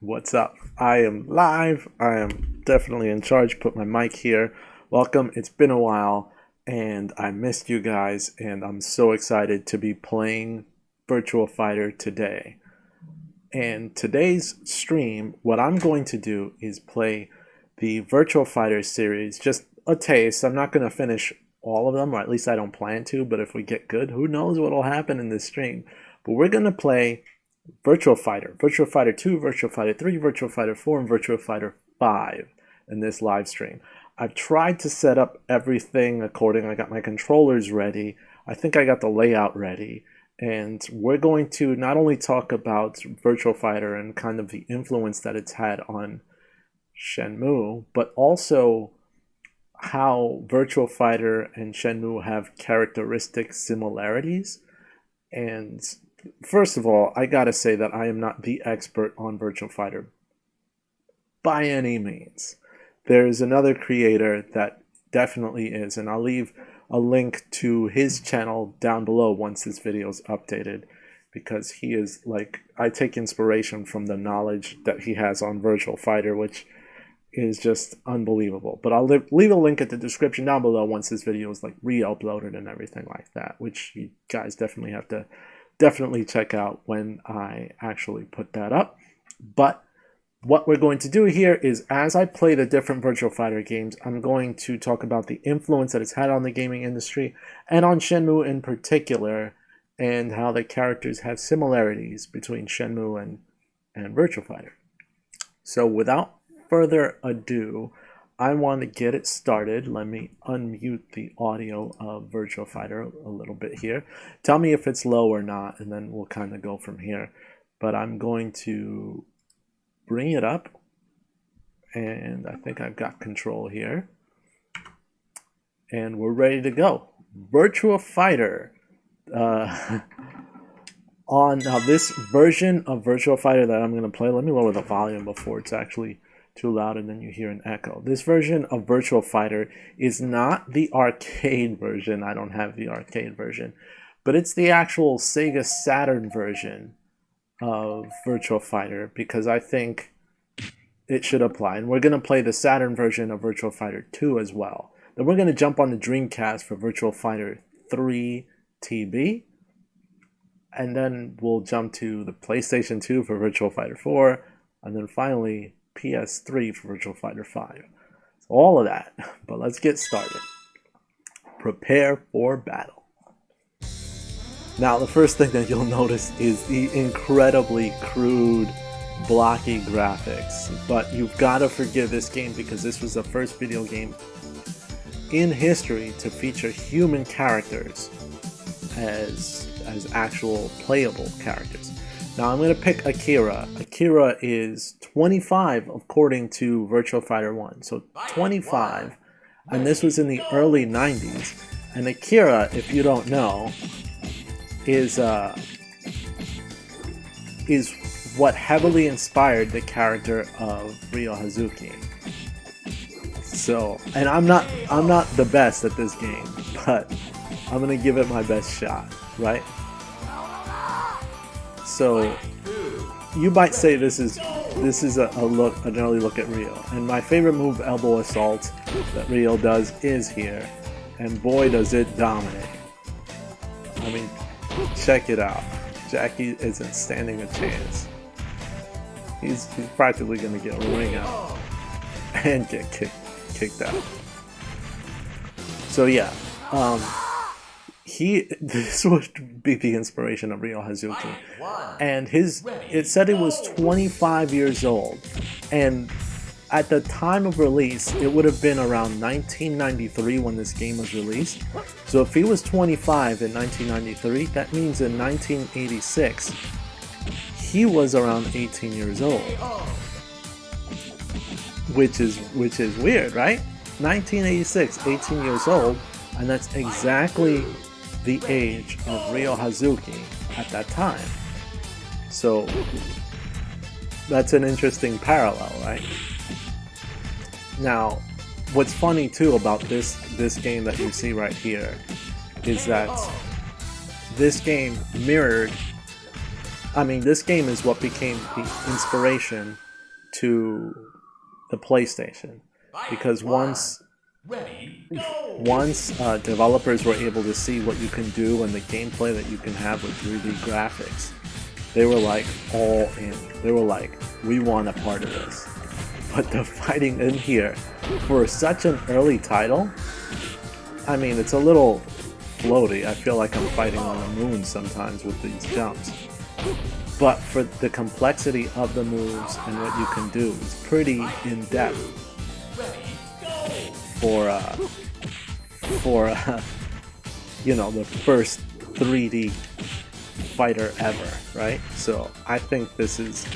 What's up? I am live. I am definitely in charge. Put my mic here. Welcome. It's been a while and I missed you guys and I'm so excited to be playing Virtua Fighter today. And today's stream, what I'm going to do is play the Virtua Fighter series, just a taste. I'm not going to finish all of them, or at least I don't plan to, but if we get good, who knows what will happen in this stream. But we're going to play Virtua Fighter 2, Virtua Fighter 3, Virtua Fighter 4, and Virtua Fighter 5 in this live stream. I've tried to set up everything according. I got my controllers ready. I think I got the layout ready. And we're going to not only talk about Virtua Fighter and kind of the influence that it's had on Shenmue, but also how Virtua Fighter and Shenmue have characteristic similarities. And first of all, I gotta say that I am not the expert on Virtua Fighter by any means. There's another creator that definitely is, and I'll leave a link to his channel down below once this video is updated, because he is like, I take inspiration from the knowledge that he has on Virtua Fighter, which is just unbelievable. But I'll leave a link at the description down below once this video is like re-uploaded and everything like that, which you guys definitely have to check out when I actually put that up. But what we're going to do here is, as I play the different Virtua Fighter games, I'm going to talk about the influence that it's had on the gaming industry and on Shenmue in particular, and how the characters have similarities between Shenmue and Virtua Fighter. So without further ado, I want to get it started. Let me unmute the audio of Virtua Fighter a little bit here. Tell me if it's low or not, and then we'll kind of go from here. But I'm going to bring it up, and I think I've got control here. And we're ready to go. Virtua Fighter. On now this version of Virtua Fighter that I'm going to play, let me lower the volume before it's actually too loud and then you hear an echo. This version of Virtua Fighter is not the arcade version. I don't have the arcade version, but it's the actual Sega Saturn version of Virtua Fighter, because I think it should apply. And we're going to play the Saturn version of Virtua Fighter 2 as well. Then we're going to jump on the Dreamcast for Virtua Fighter 3 TB. And then we'll jump to the PlayStation 2 for Virtua Fighter 4. And then finally PS3 for Virtua Fighter 5. So all of that. But let's get started. Prepare for battle. Now, the first thing that you'll notice is the incredibly crude, blocky graphics. But you've got to forgive this game, because this was the first video game in history to feature human characters as actual playable characters. Now I'm going to pick Akira. Akira is 25 according to Virtua Fighter 1. So 25, and this was in the early 90s. And Akira, if you don't know, is what heavily inspired the character of Ryo Hazuki. So, and I'm not the best at this game, but I'm going to give it my best shot, right? So you might say this is an early look at Ryo, and my favorite move, elbow assault, that Ryo does is here, and boy does it dominate. I mean, check it out. Jackie isn't standing a chance. He's practically going to get ring out and get kicked out. So yeah, this would be the inspiration of Ryo Hazuki, and it said he was 25 years old, and at the time of release it would have been around 1993 when this game was released. So if he was 25 in 1993, that means in 1986 he was around 18 years old, which is weird, right? 1986, 18 years old, and that's exactly the age of Ryo Hazuki at that time. So that's an interesting parallel, right? Now, what's funny too about this game that you see right here is that this game mirrored, I mean, this game is what became the inspiration to the PlayStation, because once developers were able to see what you can do and the gameplay that you can have with 3D graphics, they were like all in. They were like, we want a part of this. But the fighting in here, for such an early title, I mean, it's a little floaty. I feel like I'm fighting on the moon sometimes with these jumps. But for the complexity of the moves and what you can do, it's pretty in-depth for you know, the first 3D fighter ever, right? So I think this is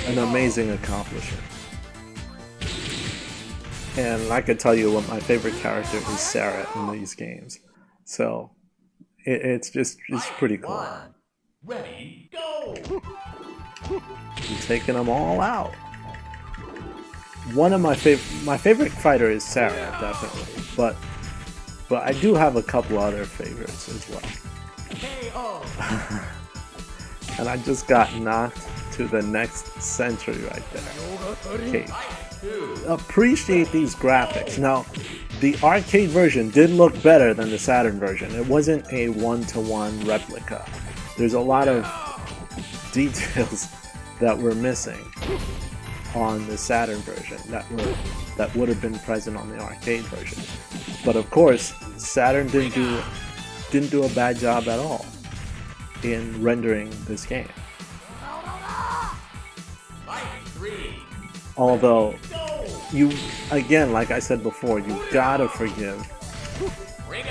an amazing accomplishment. And I could tell you what my favorite character is, Sarah, in these games. So it's pretty cool. Ready, go! I'm taking them all out. One of my favorite fighter is Sarah, definitely, but I do have a couple other favorites as well. And I just got knocked to the next century right there. Okay. Appreciate these graphics. Now, the arcade version did look better than the Saturn version. It wasn't a one-to-one replica. There's a lot of details that were missing on the Saturn version that would have been present on the arcade version. But of course, Saturn didn't do a bad job at all in rendering this game. Although, you, again, like I said before, you gotta forgive.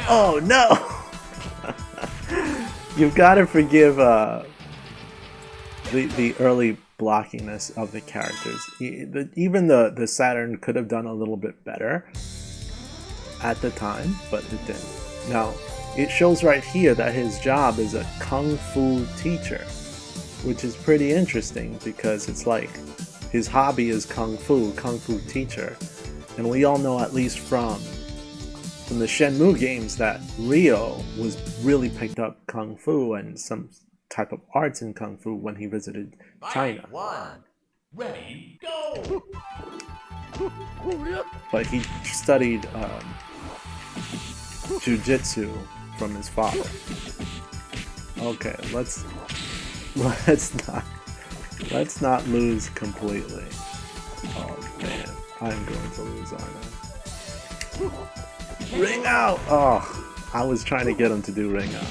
Oh no! You've gotta forgive the early blockiness of the characters. Even the Saturn could have done a little bit better at the time, but it didn't. Now, it shows right here that his job is a kung fu teacher, which is pretty interesting because it's like his hobby is kung fu teacher. And we all know, at least from the Shenmue games, that Ryo was really picked up kung fu and some type of arts in kung fu when he visited China. Ready, go! But he studied jiu-jitsu from his father. Okay, let's not lose completely. Oh man, I'm going to lose, aren't I? Ring out! Oh, I was trying to get him to do ring out.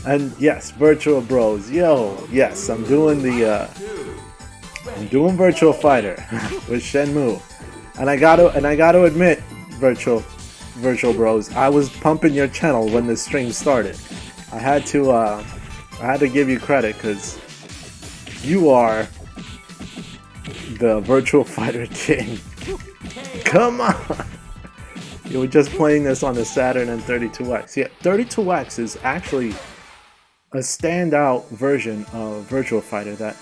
And yes, Virtua Bros. Yo, yes, I'm doing Virtua Fighter with Shenmue. And I gotta admit, Virtual Bros, I was pumping your channel when the stream started. I had to give you credit because you are the Virtua Fighter king. Come on! You were just playing this on the Saturn and 32X. Yeah, 32X is actually a standout version of Virtua Fighter that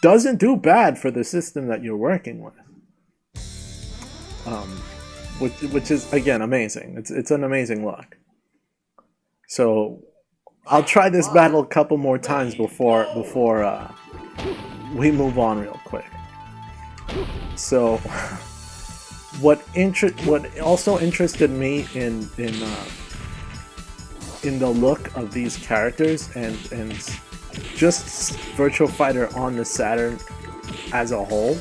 doesn't do bad for the system that you're working with. Which is, again, amazing. It's an amazing look. So I'll try this battle a couple more times before we move on real quick. So what also interested me in the look of these characters and just Virtua Fighter on the Saturn as a whole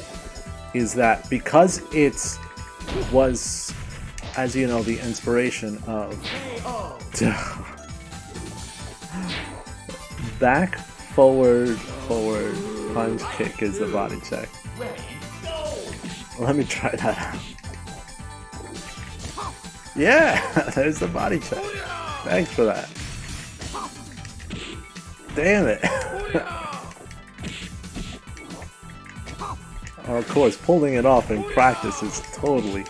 is that because it was, as you know, the inspiration of back, forward, punch, kick is the body check. Let me try that out. Yeah, there's the body check. Thanks for that. Damn it. Of course, pulling it off in practice is totally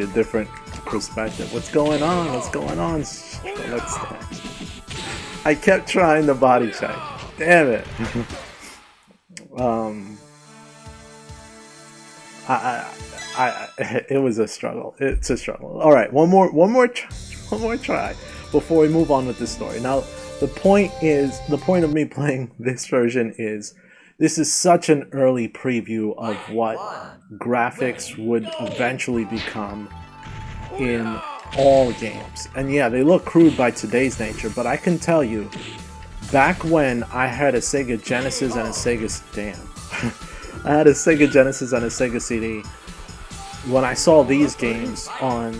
a different perspective. What's going on? What's going on? Let's I kept trying the body check. Damn it. It was a struggle. It's a struggle. All right, one more try before we move on with the story. Now, the point of me playing this version is this is such an early preview of what graphics would eventually become in all games. And yeah, they look crude by today's nature, but I can tell you, back when I had a Sega Genesis and a Sega... Damn. I had a Sega Genesis and a Sega CD. When I saw these games on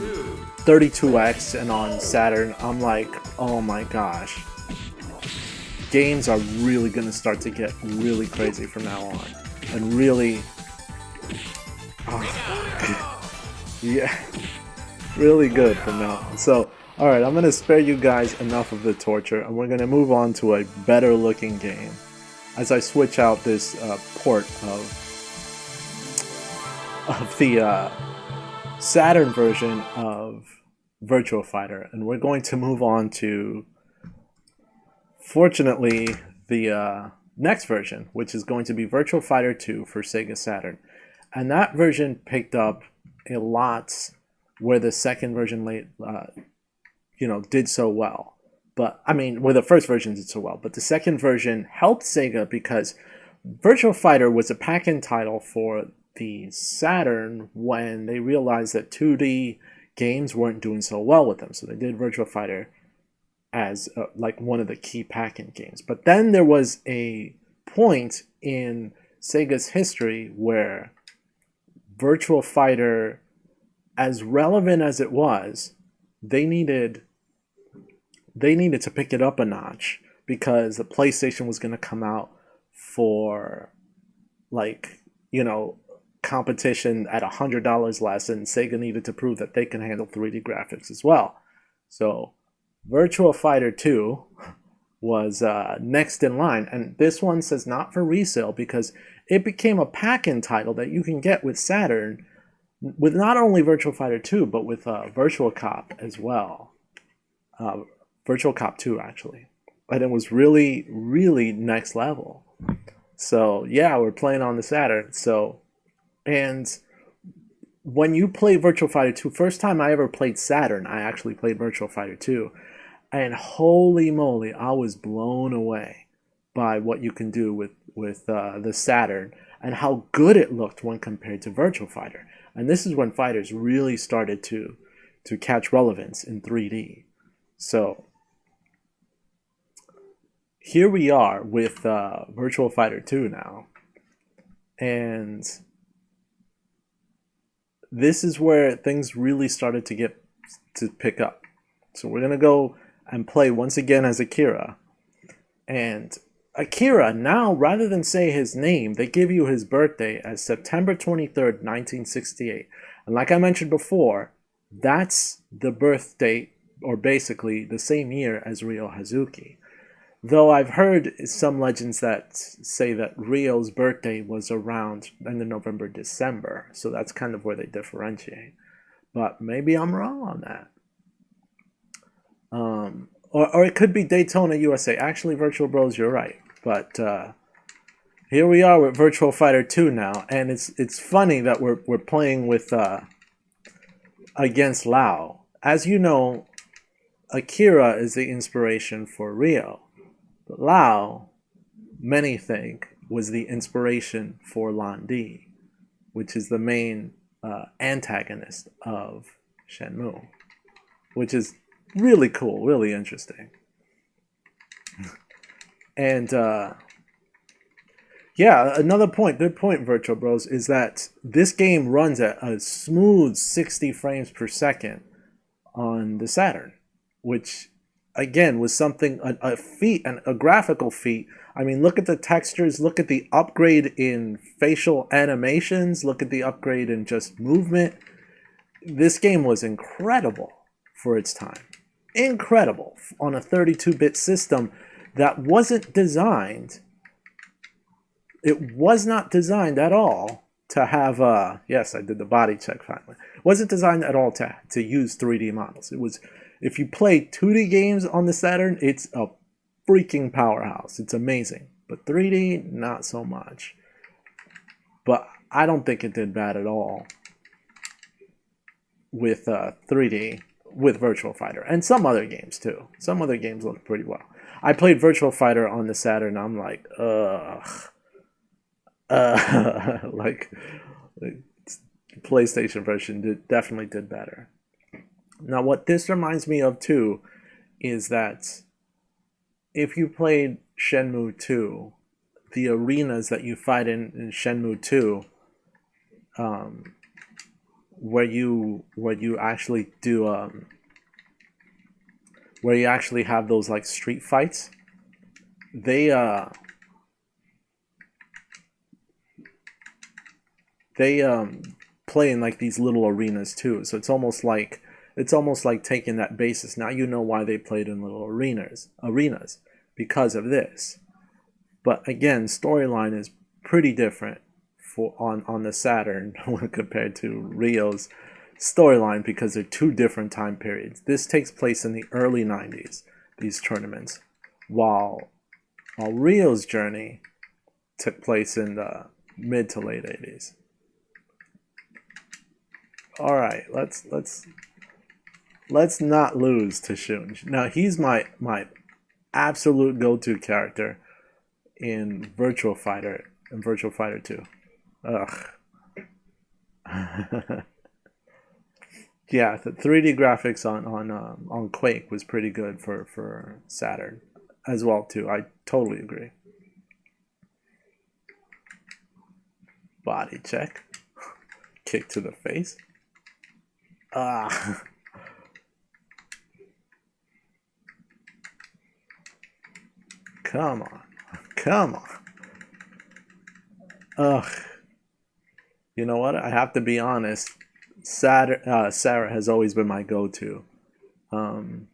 32X and on Saturn, I'm like, oh my gosh. Games are really going to start to get really crazy from now on. And really... yeah. Really good from now on. So, alright, I'm going to spare you guys enough of the torture, and we're going to move on to a better looking game as I switch out this port of the Saturn version of Virtua Fighter, and we're going to move on to, fortunately, the next version, which is going to be Virtua Fighter 2 for Sega Saturn. And that version picked up a lot where the second version did so well. But, I mean, where the first version did so well. But the second version helped Sega because Virtua Fighter was a pack-in title for the Saturn when they realized that 2D games weren't doing so well with them. So they did Virtua Fighter as like one of the key pack-in games. But then there was a point in Sega's history where Virtua Fighter, as relevant as it was, they needed to pick it up a notch because the PlayStation was going to come out for, like, competition at $100 less, and Sega needed to prove that they can handle 3D graphics as well. So Virtua Fighter 2 was next in line, and this one says not for resale because it became a pack-in title that you can get with Saturn with not only Virtua Fighter 2 but with Virtua Cop as well. Virtua Cop 2 actually, and it was really, really next level. So yeah, we're playing on the Saturn. So, and when you play Virtua Fighter 2, first time I ever played Saturn, I actually played Virtua Fighter 2, and holy moly, I was blown away by what you can do with the Saturn and how good it looked when compared to Virtua Fighter. And this is when fighters really started to catch relevance in 3D. So here we are with Virtua Fighter 2 now, and this is where things really started to pick up. So we're gonna go and play once again as Akira, and Akira, now rather than say his name, they give you his birthday as September 23rd, 1968, and like I mentioned before, that's the birth date, or basically the same year as Ryo Hazuki. Though I've heard some legends that say that Ryo's birthday was around in the November, December, so that's kind of where they differentiate. But maybe I'm wrong on that. Or it could be Daytona, USA. Actually, Virtual Bros, you're right. But here we are with Virtua Fighter 2 now, and it's funny that we're playing with against Lau. As you know, Akira is the inspiration for Ryo. But Lau, many think, was the inspiration for Lan Di, which is the main antagonist of Shenmue, which is really cool, really interesting. And yeah, another point, good point, Virtual Bros, is that this game runs at a smooth 60 frames per second on the Saturn, which again was something, a feat, a graphical feat. I mean, look at the textures, look at the upgrade in facial animations, look at the upgrade in just movement. This game was incredible for its time. Incredible on a 32-bit system that wasn't designed. It was not designed at all to have yes, I did the body check finally. It wasn't designed at all to use 3D models. It was, if you play 2D games on the Saturn, it's a freaking powerhouse. It's amazing. But 3D, not so much. But I don't think it did bad at all with 3D, with Virtua Fighter. And some other games too. Some other games look pretty well. I played Virtua Fighter on the Saturn, I'm like, ugh. Like the PlayStation version definitely did better. Now, what this reminds me of too is that if you played Shenmue 2, the arenas that you fight in Shenmue 2, um, where you actually do where you actually have those like street fights, they they play in like these little arenas too. So it's almost like taking that basis. Now you know why they played in little arenas because of this. But again, storyline is pretty different for on the Saturn when compared to Rio's storyline because they're two different time periods. This takes place in the early 90s, these tournaments, while Rio's journey took place in the mid to late 80s. All right, let's not lose to Shun. Now he's my absolute go-to character in Virtual Fighter 2. Ugh. Yeah, the 3D graphics on Quake was pretty good for Saturn as well too. I totally agree. Body check, kick to the face. Ah, come on, come on. Ugh. You know what? I have to be honest. Sarah has always been my go-to. Um,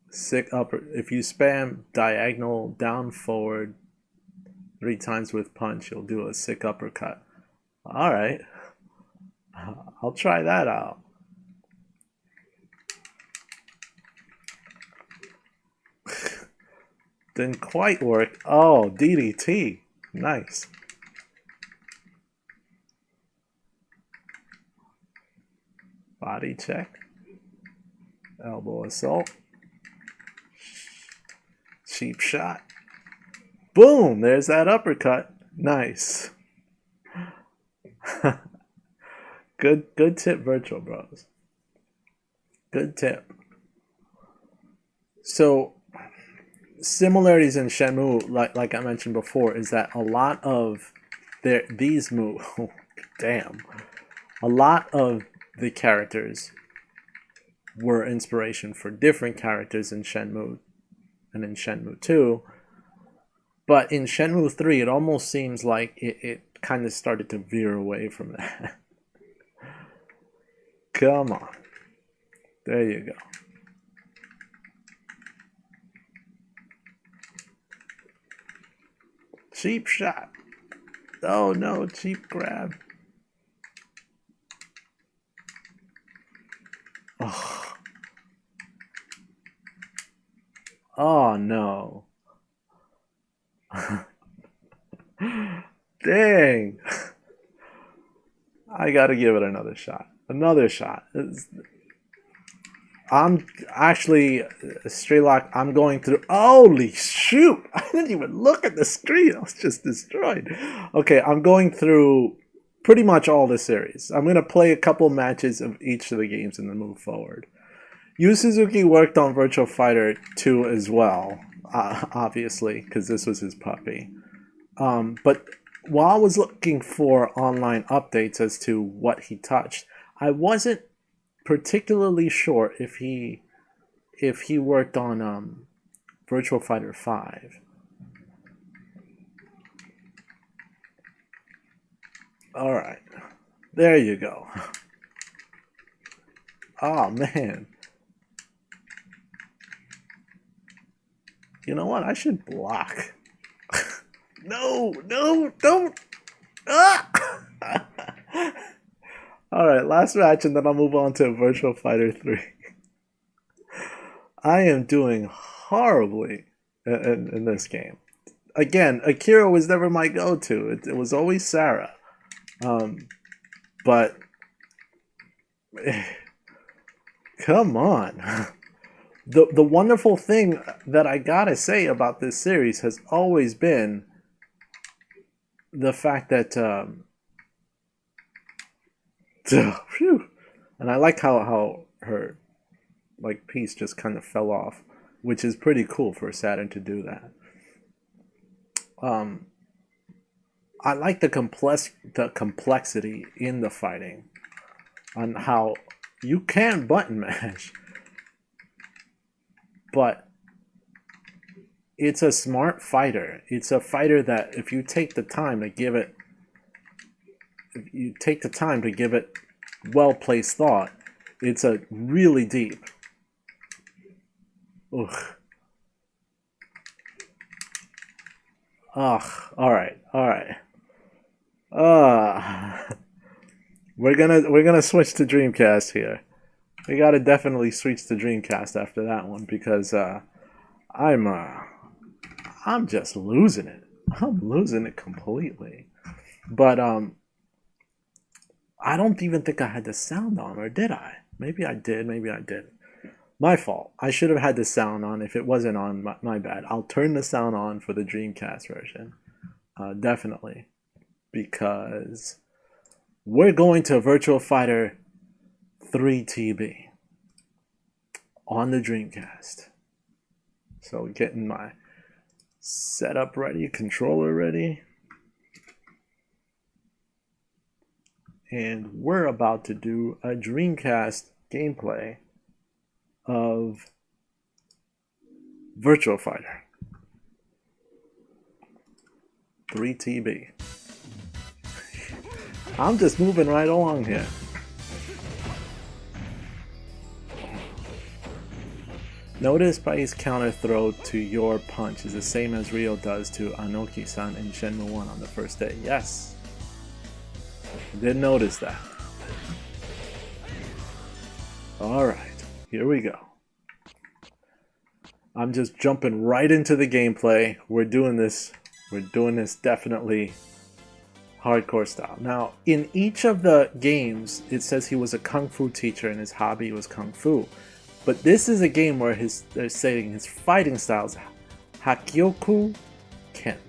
Sick upper. If you spam diagonal down forward 3 times with punch, you'll do a sick uppercut. All right, I'll try that out. Didn't quite work. Oh, DDT. Nice. Body check. Elbow assault. Cheap shot. Boom! There's that uppercut. Nice. Good tip, Virtual Bros. Good tip. So similarities in Shenmue, like I mentioned before, is that a lot of these moves, damn, a lot of the characters were inspiration for different characters in Shenmue and in Shenmue 2. But in Shenmue 3, it almost seems like it kind of started to veer away from that. Come on. There you go. Cheap shot. Oh no, cheap grab. Oh, oh no. Dang. I gotta give it another shot. Another shot. I'm actually straight lock. I'm going through. Holy shoot! I didn't even look at the screen. I was just destroyed. Okay, I'm going through pretty much all the series. I'm gonna play a couple matches of each of the games and then move forward. Yu Suzuki worked on Virtual Fighter 2 as well, obviously, because this was his puppy. But while I was looking for online updates as to what he touched, I wasn't particularly sure if he worked on Virtual Fighter 5. All right, there you go. Oh man, you know what? I should block. No, no, don't. Ah! All right, last match, and then I'll move on to Virtual Fighter 3. I am doing horribly in this game. Again, Akira was never my go-to. It was always Sarah. Um, but come on. The wonderful thing that I gotta say about this series has always been the fact that phew, and I like how her like piece just kind of fell off, which is pretty cool for Saturn to do that. Um, I like the complexity in the fighting, on how you can button mash, but it's a smart fighter. It's a fighter that if you take the time to give it, well-placed thought, it's a really deep. Ugh. Ugh. All right. We're gonna switch to Dreamcast here. We gotta definitely switch to Dreamcast after that one because I'm just losing it. I'm losing it completely. But I don't even think I had the sound on, or did I? Maybe I did, maybe I didn't. My fault. I should have had the sound on. If it wasn't on, my bad. I'll turn the sound on for the Dreamcast version. Definitely. Because we're going to Virtua Fighter 3TB on the Dreamcast. So getting my setup ready, controller ready. And we're about to do a Dreamcast gameplay of Virtua Fighter 3TB. I'm just moving right along here. Notice Bai's counter throw to your punch is the same as Ryo does to Anoki-san in Shenmue 1 on the first day. Yes. I did notice that. Alright. Here we go. I'm just jumping right into the gameplay. We're doing this definitely hardcore style. Now, in each of the games, it says he was a kung fu teacher and his hobby was kung fu. But this is a game where they're saying his fighting style is Hakyoku Ken.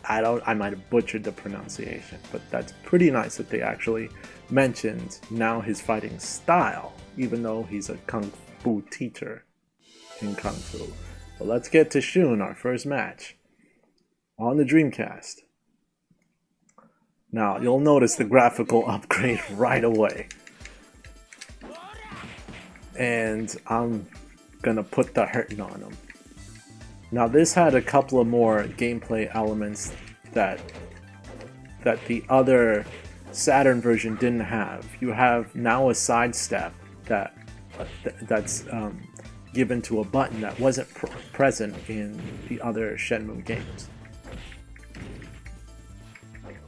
I might have butchered the pronunciation, but that's pretty nice that they actually mentioned now his fighting style, even though he's a kung fu teacher in kung fu. But let's get to Shun, our first match on the Dreamcast. Now you'll notice the graphical upgrade right away, and I'm gonna put the hurting on him. Now this had a couple of more gameplay elements that the other Saturn version didn't have. You have now a sidestep that's given to a button that wasn't present in the other Shenmue games.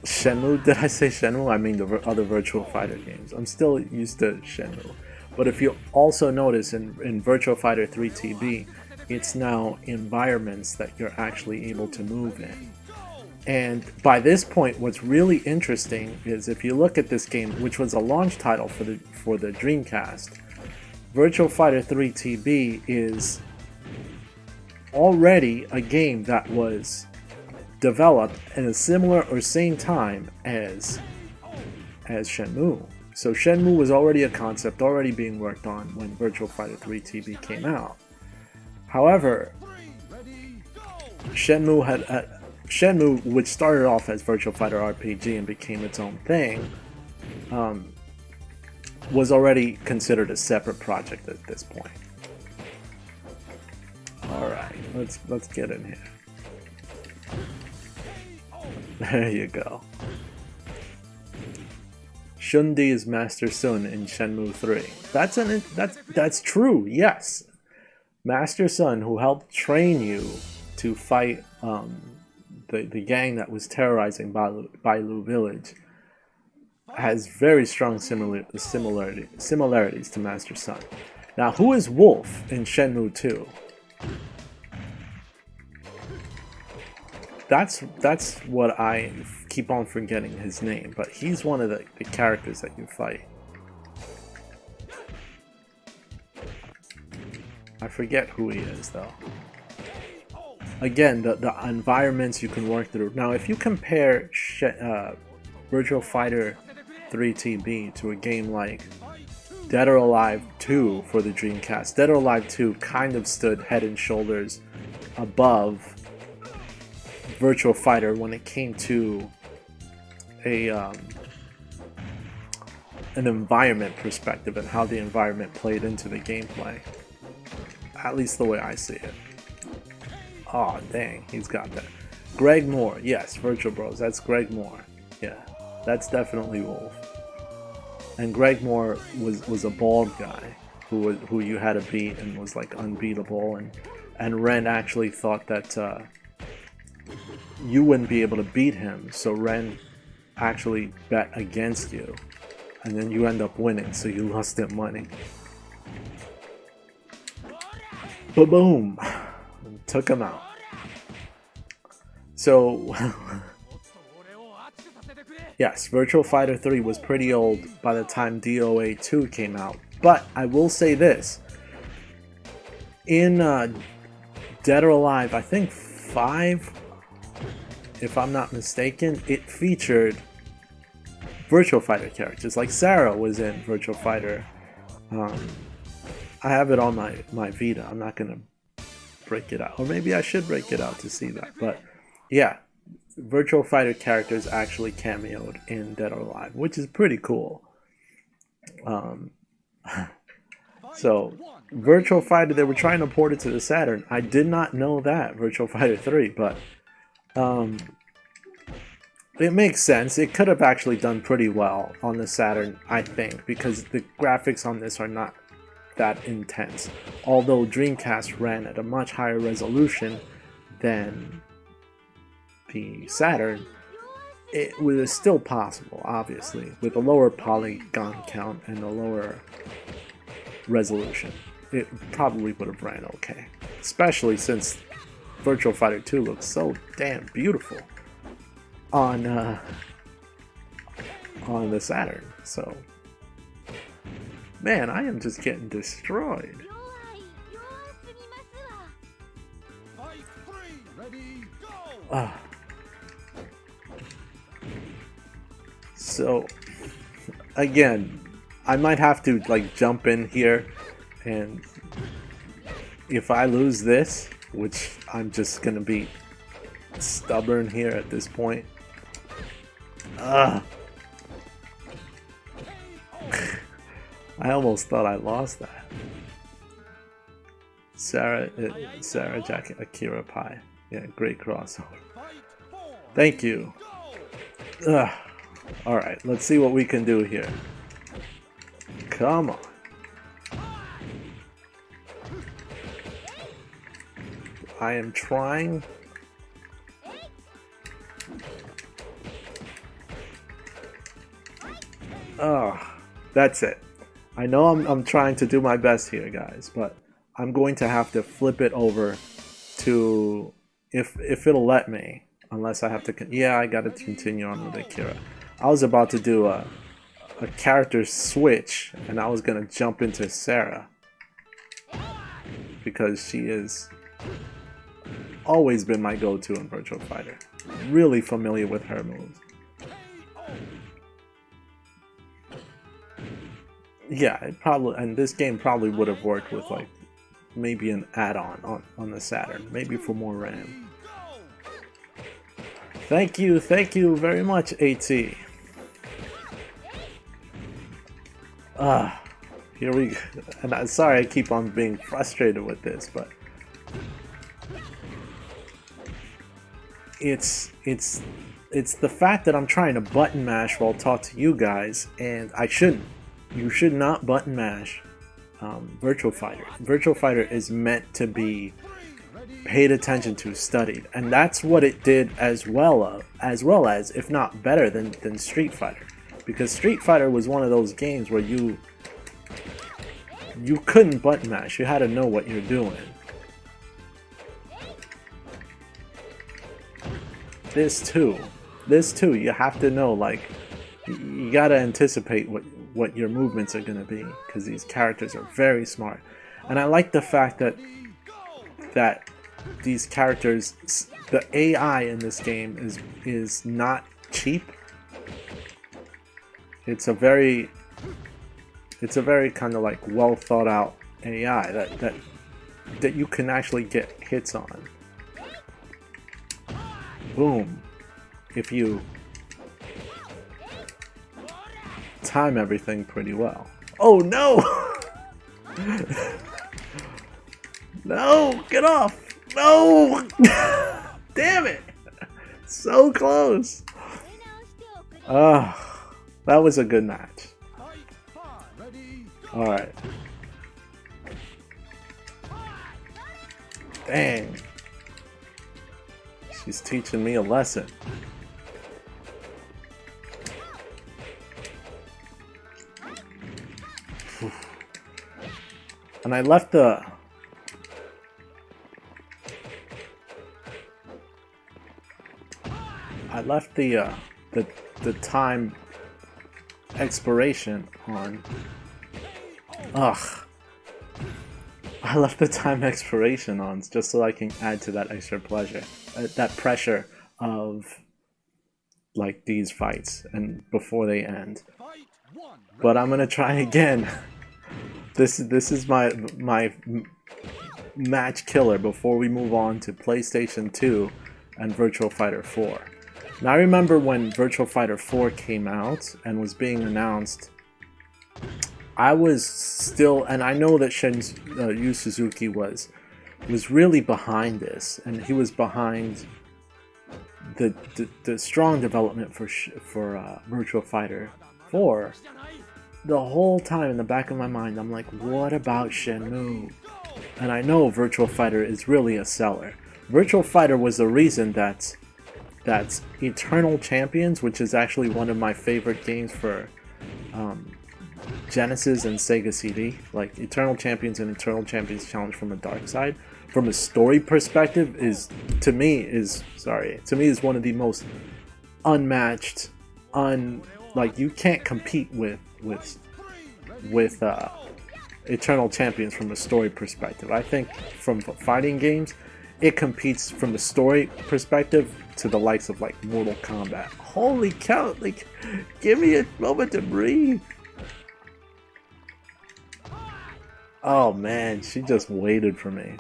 Shenmue? Did I say Shenmue? I mean the other Virtua Fighter games. I'm still used to Shenmue. But if you also notice in Virtua Fighter 3TB, it's now environments that you're actually able to move in. And by this point, what's really interesting is if you look at this game, which was a launch title for the Dreamcast, Virtua Fighter 3TB is already a game that was developed in a similar or same time as Shenmue. So Shenmue was already a concept, already being worked on when Virtua Fighter 3TB came out. However, Shenmue, which started off as Virtua Fighter RPG and became its own thing, was already considered a separate project at this point. Alright, let's get in here. There you go. Shundi is Master Sun in Shenmue 3. That's true, yes. Master Sun, who helped train you to fight the gang that was terrorizing Bailu Village, has very strong similarities to Master Sun. Now, who is Wolf in Shenmue 2? That's what I keep on forgetting his name, but he's one of the characters that you fight. I forget who he is though. Again, the environments you can work through. Now if you compare Virtual Fighter 3 TB to a game like Dead or Alive 2 for the Dreamcast. Dead or Alive 2 kind of stood head and shoulders above Virtua Fighter when it came to an environment perspective and how the environment played into the gameplay. At least the way I see it. Oh dang, he's got that. Greg Moore, yes, Virtual Bros, that's Greg Moore. Yeah, that's definitely Wolf. And Greg Moore was a bald guy who you had to beat and was like unbeatable, and Ren actually thought that you wouldn't be able to beat him, so Ren actually bet against you, and then you end up winning, so you lost him money. Ba-boom! Took him out. So, yes, Virtua Fighter 3 was pretty old by the time DOA 2 came out, but I will say this. In Dead or Alive, I think 5, if I'm not mistaken, it featured Virtua Fighter characters, like Sarah was in Virtua Fighter. I have it on my Vita. I'm not gonna break it out, or maybe I should break it out to see that, but yeah, Virtua Fighter characters actually cameoed in Dead or Alive, which is pretty cool. So Virtua Fighter, they were trying to port it to the Saturn. I did not know that, Virtua Fighter 3, but it makes sense. It could have actually done pretty well on the Saturn, I think, because the graphics on this are not that intense. Although Dreamcast ran at a much higher resolution than the Saturn, it was still possible, obviously, with a lower polygon count and a lower resolution. It probably would have ran okay, especially since Virtua Fighter 2 looks so damn beautiful on the Saturn. So, man, I am just getting destroyed. So, again, I might have to like jump in here, and if I lose this, which I'm just gonna be stubborn here at this point. I almost thought I lost that. Sarah Jack Akira Pie. Yeah, great crossover. Thank you. Alright, let's see what we can do here. Come on. I am trying. That's it. I know I'm trying to do my best here, guys, but I'm going to have to flip it over to, if it'll let me, unless I have to, yeah, I gotta continue on with Akira. I was about to do a character switch, and I was gonna jump into Sarah, because she is always been my go-to in Virtua Fighter. Really familiar with her moves. Yeah, it probably, and this game probably would have worked with like maybe an add-on on the Saturn, maybe for more RAM. Thank you very much, AT. Here we go. And I'm sorry I keep on being frustrated with this, but it's the fact that I'm trying to button mash while talk to you guys, and I shouldn't. You should not button mash Virtua Fighter. Virtua Fighter is meant to be paid attention to, studied, and that's what it did as well as, if not better than Street Fighter, because Street Fighter was one of those games where you couldn't button mash. You had to know what you're doing. This too, you have to know, like, you gotta anticipate what your movements are gonna be, because these characters are very smart. And I like the fact that these characters, the AI in this game is not cheap. It's a very kind of like well thought out AI that you can actually get hits on. Boom. If you time everything pretty well. Oh no! No! Get off! No! Damn it! So close! That was a good match. Alright. Dang. She's teaching me a lesson. And I left the time expiration on. I left the time expiration on just so I can add to that extra pleasure, that pressure of like these fights and before they end. But I'm gonna try again. This is my match killer before we move on to PlayStation 2 and Virtua Fighter 4. Now I remember when Virtua Fighter 4 came out and was being announced, I was still, and I know that Yu Suzuki was really behind this, and he was behind the strong development for Virtua Fighter 4. The whole time in the back of my mind, I'm like, what about Shenmue? And I know Virtua Fighter is really a seller. Virtua Fighter was the reason that Eternal Champions, which is actually one of my favorite games for Genesis and Sega CD, like Eternal Champions and Eternal Champions Challenge from the Dark Side, from a story perspective, is to me is one of the most unmatched, like you can't compete with Eternal Champions from a story perspective. I think from fighting games, it competes from the story perspective to the likes of like Mortal Kombat. Holy cow! Like, give me a moment to breathe. Oh man, she just waited for me.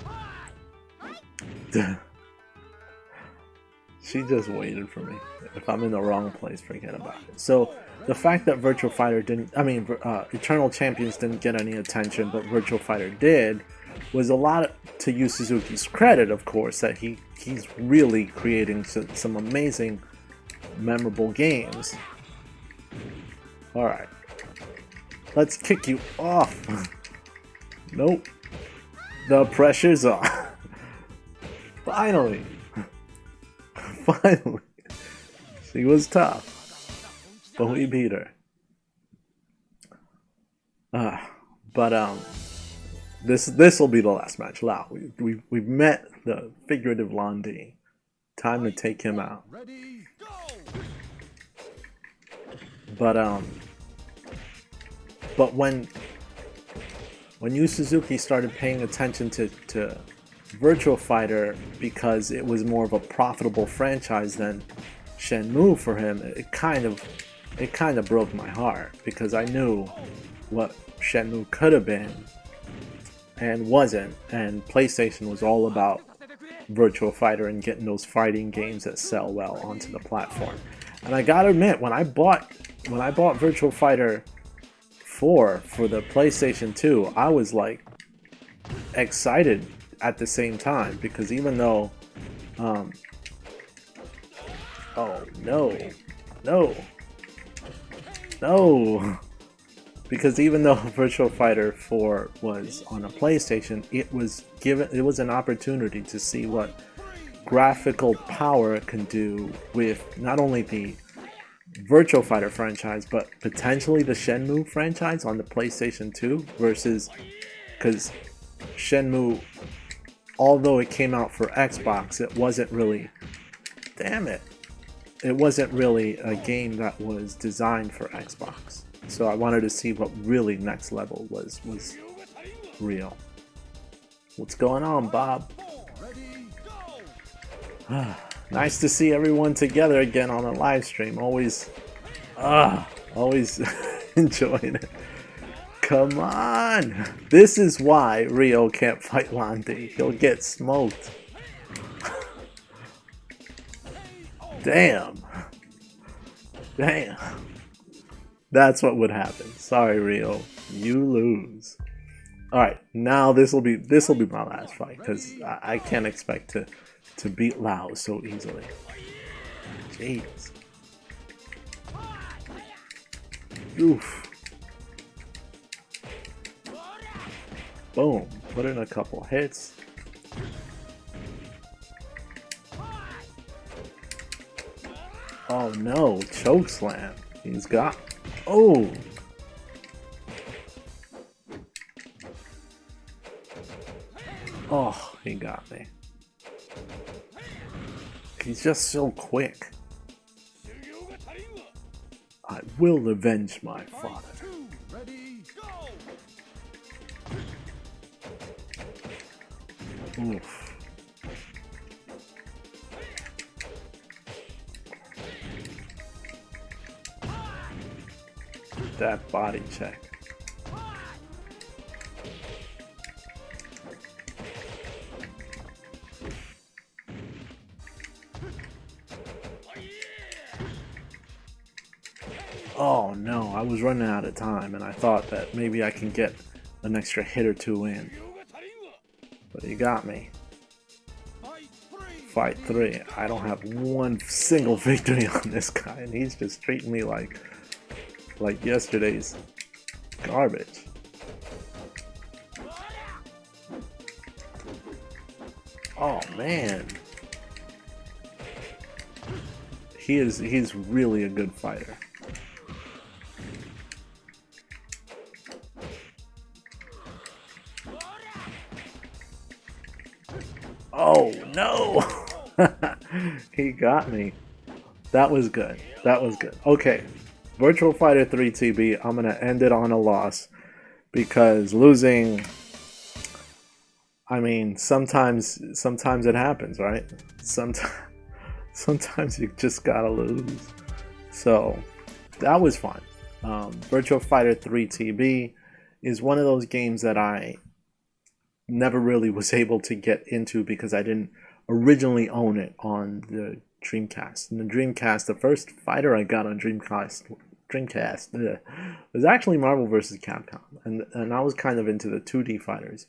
She just waited for me. If I'm in the wrong place, forget about it. So the fact that Virtua Fighter Eternal Champions didn't get any attention, but Virtua Fighter did, was a lot to Yu Suzuki's credit, of course, that he's really creating some amazing, memorable games. Alright. Let's kick you off. Nope. The pressure's on. Finally. Finally. She was tough, but we beat her. This will be the last match. Lao, we've met the figurative Londi. Time to take him out. But when Yu Suzuki started paying attention to Virtua Fighter, because it was more of a profitable franchise than Shenmue for him, it kind of broke my heart, because I knew what Shenmue could have been and wasn't, and PlayStation was all about Virtua Fighter and getting those fighting games that sell well onto the platform. And I gotta admit, when I bought Virtua Fighter 4 for the PlayStation 2, I was like excited at the same time, because even though oh no, because even though Virtua Fighter 4 was on a PlayStation, it was an opportunity to see what graphical power it can do with not only the Virtua Fighter franchise, but potentially the Shenmue franchise on the PlayStation 2, versus, because Shenmue, although it came out for Xbox, it wasn't really a game that was designed for Xbox. So I wanted to see what really next level was real. What's going on, Bob? Nice to see everyone together again on a live stream. Always enjoying it. Come on! This is why Rio can't fight Landy. He'll get smoked. Damn. Damn. That's what would happen. Sorry, Rio. You lose. Alright, now this'll be my last fight, because I can't expect to beat Lao so easily. Jeez. Oof. Boom. Put in a couple hits. Oh no, chokeslam. He's got... Oh! Oh, he got me. He's just so quick. I will avenge my father. Oof. That body check. Oh no, I was running out of time and I thought that maybe I can get an extra hit or two in. But he got me. Fight 3. I don't have one single victory on this guy and he's just treating me like yesterday's garbage. Oh man. He's really a good fighter. Oh no! He got me. That was good. That was good. Okay. Virtua Fighter 3 TB, I'm gonna end it on a loss because losing, I mean, sometimes it happens, right? Sometimes you just gotta lose. So that was fun. Virtua Fighter 3 TB is one of those games that I never really was able to get into because I didn't originally own it on the Dreamcast. And the Dreamcast, the first fighter I got on Dreamcast was actually Marvel vs. Capcom, and I was kind of into the 2D fighters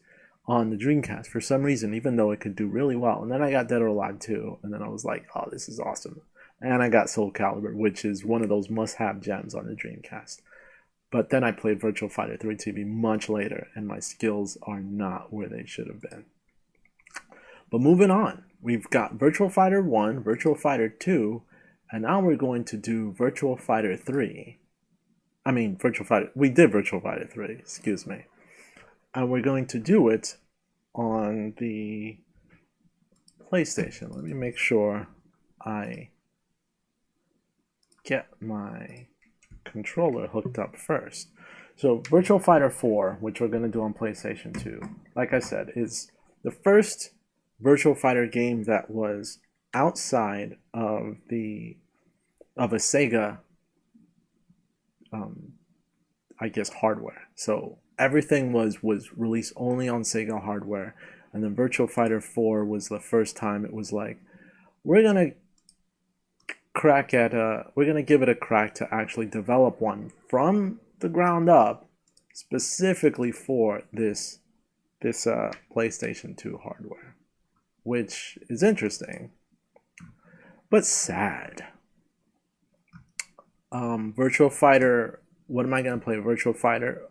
on the Dreamcast for some reason, even though it could do really well. And then I got Dead or Alive 2, and then I was like, oh, this is awesome. And I got Soul Calibur, which is one of those must-have gems on the Dreamcast. But then I played Virtua Fighter 3 TB much later, and my skills are not where they should have been. But moving on, we've got Virtua Fighter 1, Virtua Fighter 2, and now we're going to do Virtua Fighter 3. We did Virtua Fighter 3, excuse me. And we're going to do it on the PlayStation. Let me make sure I get my controller hooked up first. So Virtua Fighter 4, which we're going to do on PlayStation 2, like I said, is the first Virtua Fighter game that was outside of a Sega I guess hardware. So everything was released only on Sega hardware, and then Virtua Fighter 4 was the first time it was like, we're gonna give it a crack to actually develop one from the ground up specifically for this PlayStation 2 hardware, which is interesting but sad. Virtua Fighter, what am I gonna play? Virtua Fighter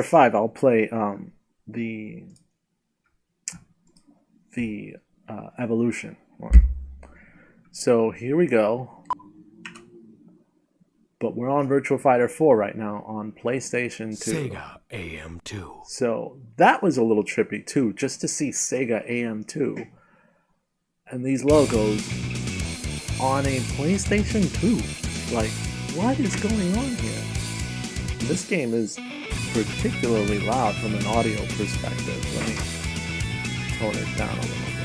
5, I'll play the Evolution one. So here we go. But we're on Virtua Fighter 4 right now on PlayStation 2. Sega AM2. So that was a little trippy too, just to see Sega AM2 and these logos on a PlayStation 2. Like, what is going on here? This game is particularly loud from an audio perspective. Let me tone it down a little bit.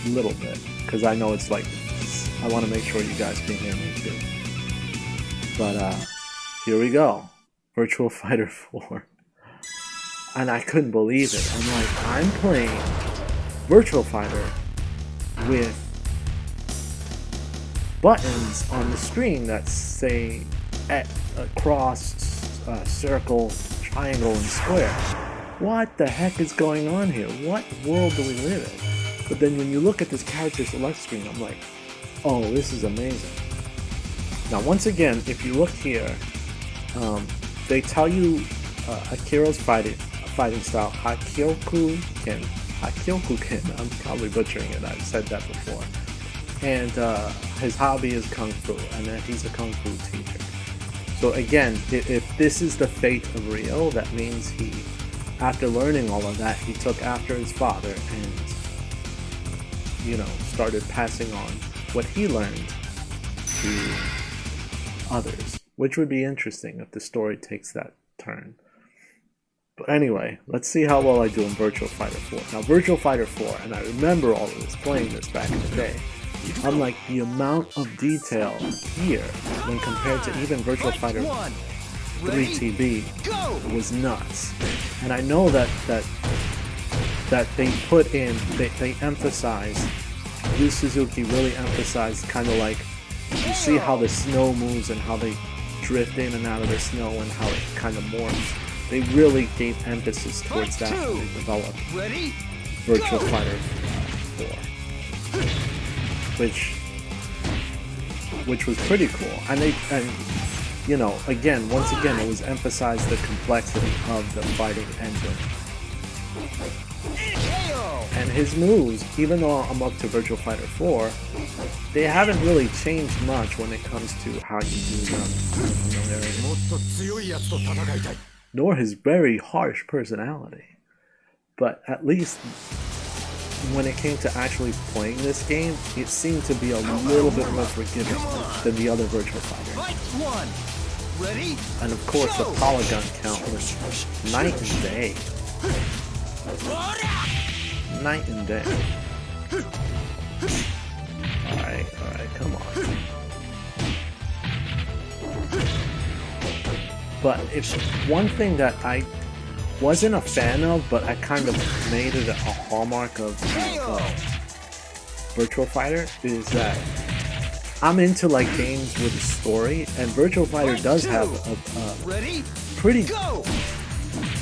little bit, because I know it's like, I want to make sure you guys can hear me too. But here we go, Virtua Fighter 4. And I couldn't believe it. I'm like, I'm playing Virtua Fighter with buttons on the screen that say cross, circle, triangle, and square. What the heck is going on here? What world do we live in? But then when you look at this character select screen, I'm like, oh, this is amazing. Now, once again, if you look here, they tell you Akira's fighting style, Hakyoku-ken. I'm probably butchering it, I've said that before. And his hobby is Kung Fu, and he's a Kung Fu teacher. So again, if this is the fate of Ryo, that means he, after learning all of that, he took after his father and, you know, started passing on what he learned to others, which would be interesting if the story takes that turn. But anyway, let's see how well I do in Virtua Fighter 4. Now, Virtua Fighter 4, and I remember all of this, playing this back in the day, I'm like, the amount of detail here, when compared to even Virtua Fighter 3 TB, was nuts. And I know that they put in, they emphasized, Yu Suzuki really emphasized kind of like, you see how the snow moves and how they drift in and out of the snow and how it kind of morphs. They really gave emphasis towards that when they developed Virtua Fighter 4, which was pretty cool. And you know, once again, it was emphasized the complexity of the fighting engine. And his moves, even though I'm up to Virtua Fighter 4, they haven't really changed much when it comes to how you do them. Nor his very harsh personality. But at least when it came to actually playing this game, it seemed to be a little bit more forgiving than the other Virtua Fighters. And of course the polygon count was night and day. Night and day. Alright, come on. But it's one thing that I wasn't a fan of, but I kind of made it a hallmark of Virtua Fighter, is that I'm into like games with a story, and Virtua Fighter does have a pretty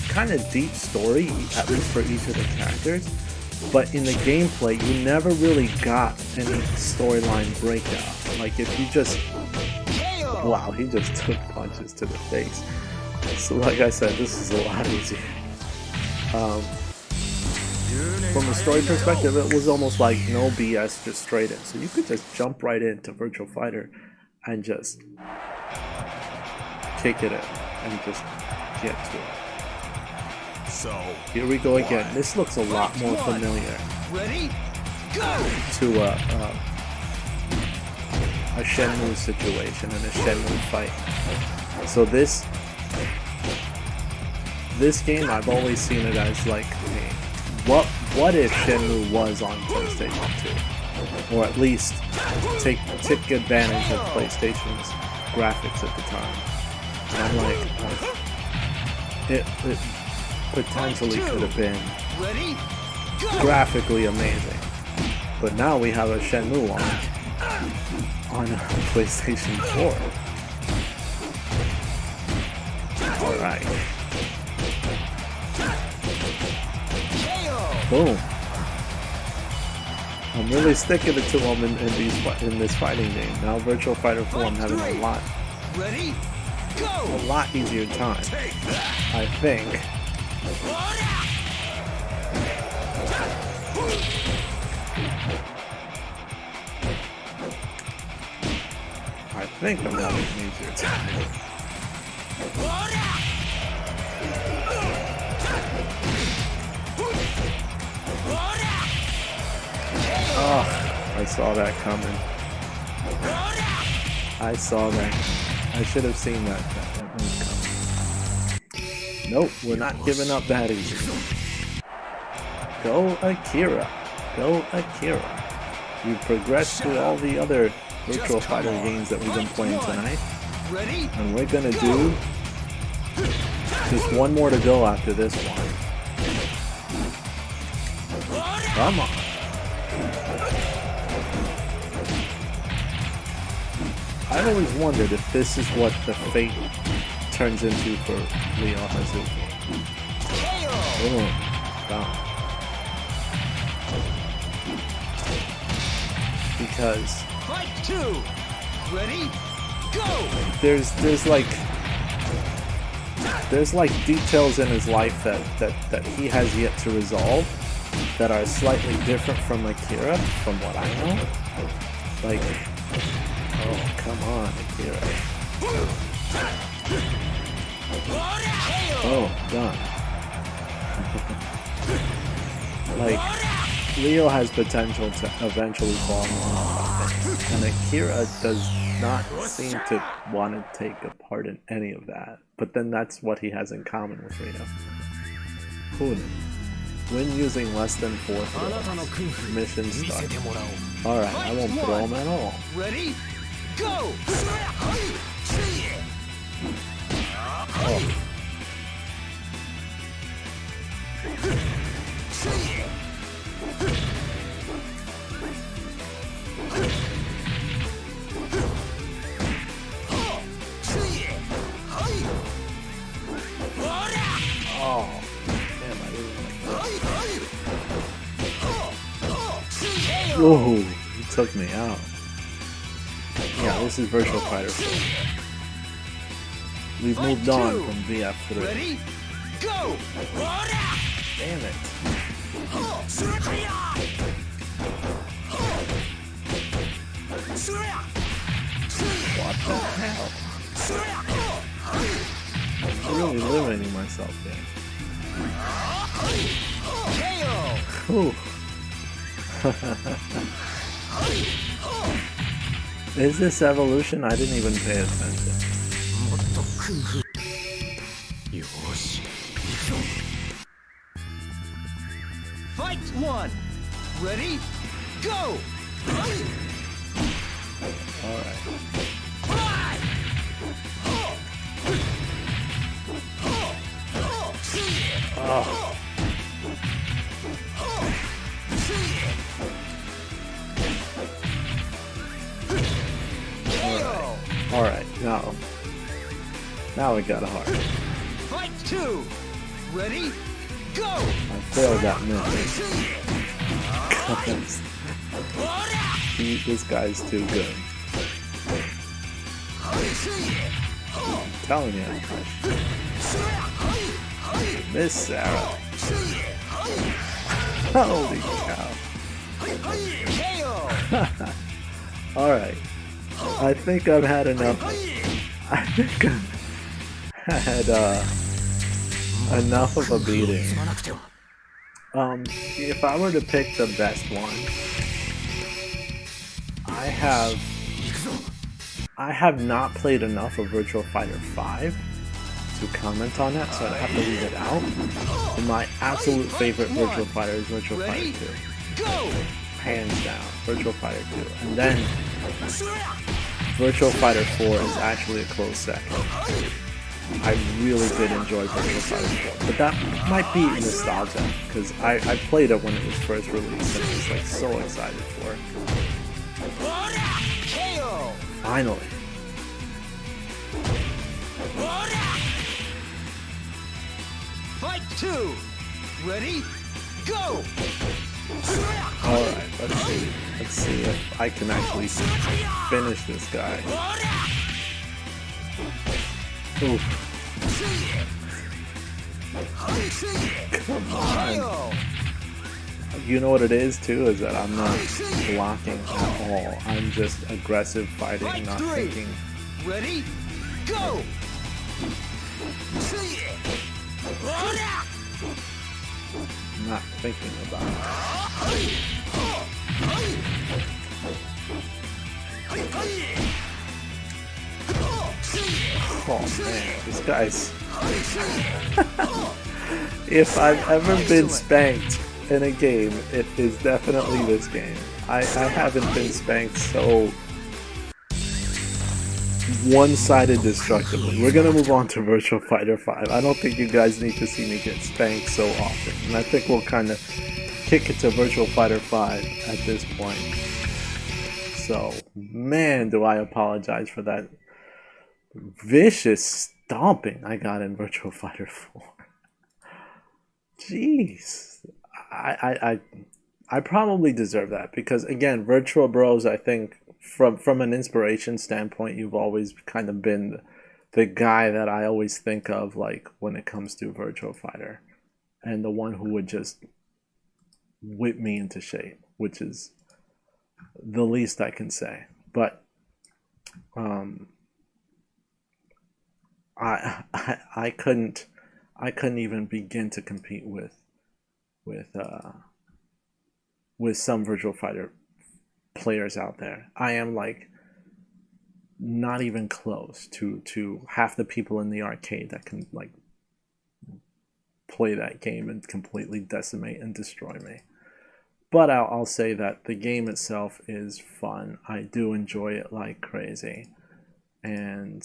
kind of deep story, at least for each of the characters. But in the gameplay, you never really got any storyline breakout. Like if you just, wow, he just took punches to the face. So like I said, this is a lot easier. From a story perspective, it was almost like no BS, just straight in. So you could just jump right into Virtua Fighter and just kick it in and just get to it. So here we go again. This looks a lot more familiar to a Shenmue situation and a Shenmue fight. So this game, I've always seen it as like, what if Shenmue was on PlayStation 2, or at least take advantage of PlayStation's graphics at the time. And I'm like, it potentially could have been graphically amazing. But now we have a Shenmue on a PlayStation 4. Alright. Boom. I'm really sticking it to them in this fighting game. Now Virtua Fighter 4, I'm having a lot easier time, I think. I think I'm having an easier time. Oh, I saw that coming. I saw that. I should have seen that move coming. Nope, we're not giving up that easy. Go Akira. Go Akira. we've progressed through all the other Virtua Fighter games that we've been playing tonight. And we're gonna do just one more to go after this one. Come on. I've always wondered if this is what the fate turns into for Leo Hazuki. Boom. Done. Because Fight 2. Ready? Go. There's like details in his life that he has yet to resolve that are slightly different from Akira, from what I know. Like, oh come on, Akira. Oh, done. Like, Leo has potential to eventually fall in love, and Akira does not seem to want to take a part in any of that. But then that's what he has in common with Rio. Cool. When using less than 4 throws, mission start. Alright, I won't throw him at all. Ready? Go! Oh. Oh, damn, I didn't like that. Whoa, he took me out. Yeah, this is Virtua Fighter 4. We've moved on from VF3. Ready? Go! Damn it. What the hell? I'm really limiting myself here. Ooh. Is this evolution? I didn't even pay attention. Fight 1. Ready? Go! Alright. Oh. Alright, now it got hard. Fight 2. Ready? Go! I failed that move. This guy's too good. I'm telling you, Miss Sarah. Holy cow. Alright. I think I've had enough. I think I've had enough of a beating. If I were to pick the best one, I have not played enough of Virtua Fighter 5 to comment on that, so I'd have to leave it out. And my absolute favorite Virtua Fighter is Virtua Fighter 2. Hands down, Virtua Fighter 2. And then Virtua Fighter 4 is actually a close second. I really did enjoy Virtua Fighter 4, but that might be nostalgia, because I played it when it was first released and I was like so excited for it. Finally. Fight 2. Ready? Go! Alright, let's see if I can actually finish this guy. Oof. Come on. You know what it is too, is that I'm not blocking at all. I'm just aggressive fighting, not thinking. Ready? Go! Not thinking about it. Oh man, this guy's... If I've ever been spanked in a game, it is definitely this game. I haven't been spanked so one-sided destructively. We're gonna move on to Virtua Fighter 5. I don't think you guys need to see me get spanked so often. And I think we'll kind of kick it to Virtua Fighter 5 at this point. So, man, do I apologize for that vicious stomping I got in Virtua Fighter 4. Jeez. I probably deserve that because, again, Virtua Bros, I think, from an inspiration standpoint, you've always kind of been the guy that I always think of, like, when it comes to Virtua Fighter. And the one who would just whip me into shape, which is the least I can say. But I couldn't even begin to compete with some Virtua Fighter players out there. I am like not even close to half the people in the arcade that can like play that game and completely decimate and destroy me. But I'll say that the game itself is fun. I do enjoy it like crazy. And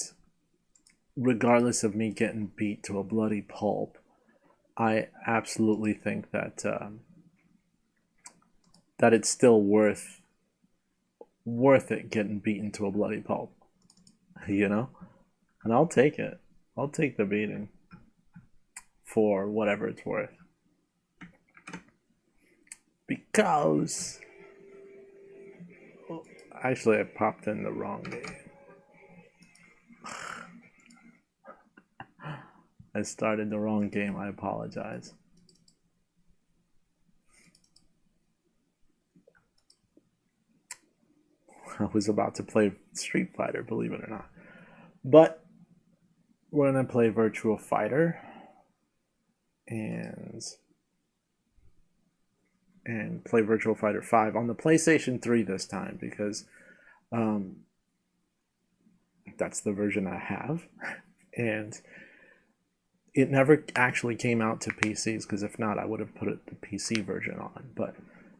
regardless of me getting beat to a bloody pulp, I absolutely think that that it's still worth it getting beaten to a bloody pulp. You know? And I'll take it. I'll take the beating for whatever it's worth. Because actually I popped in the wrong game. I started the wrong game, I apologize. I was about to play Street Fighter, believe it or not. But we're gonna play Virtua Fighter and play Virtua Fighter 5 on the PlayStation 3 this time because that's the version I have. And it never actually came out to PCs because if not, I would have put the PC version on. But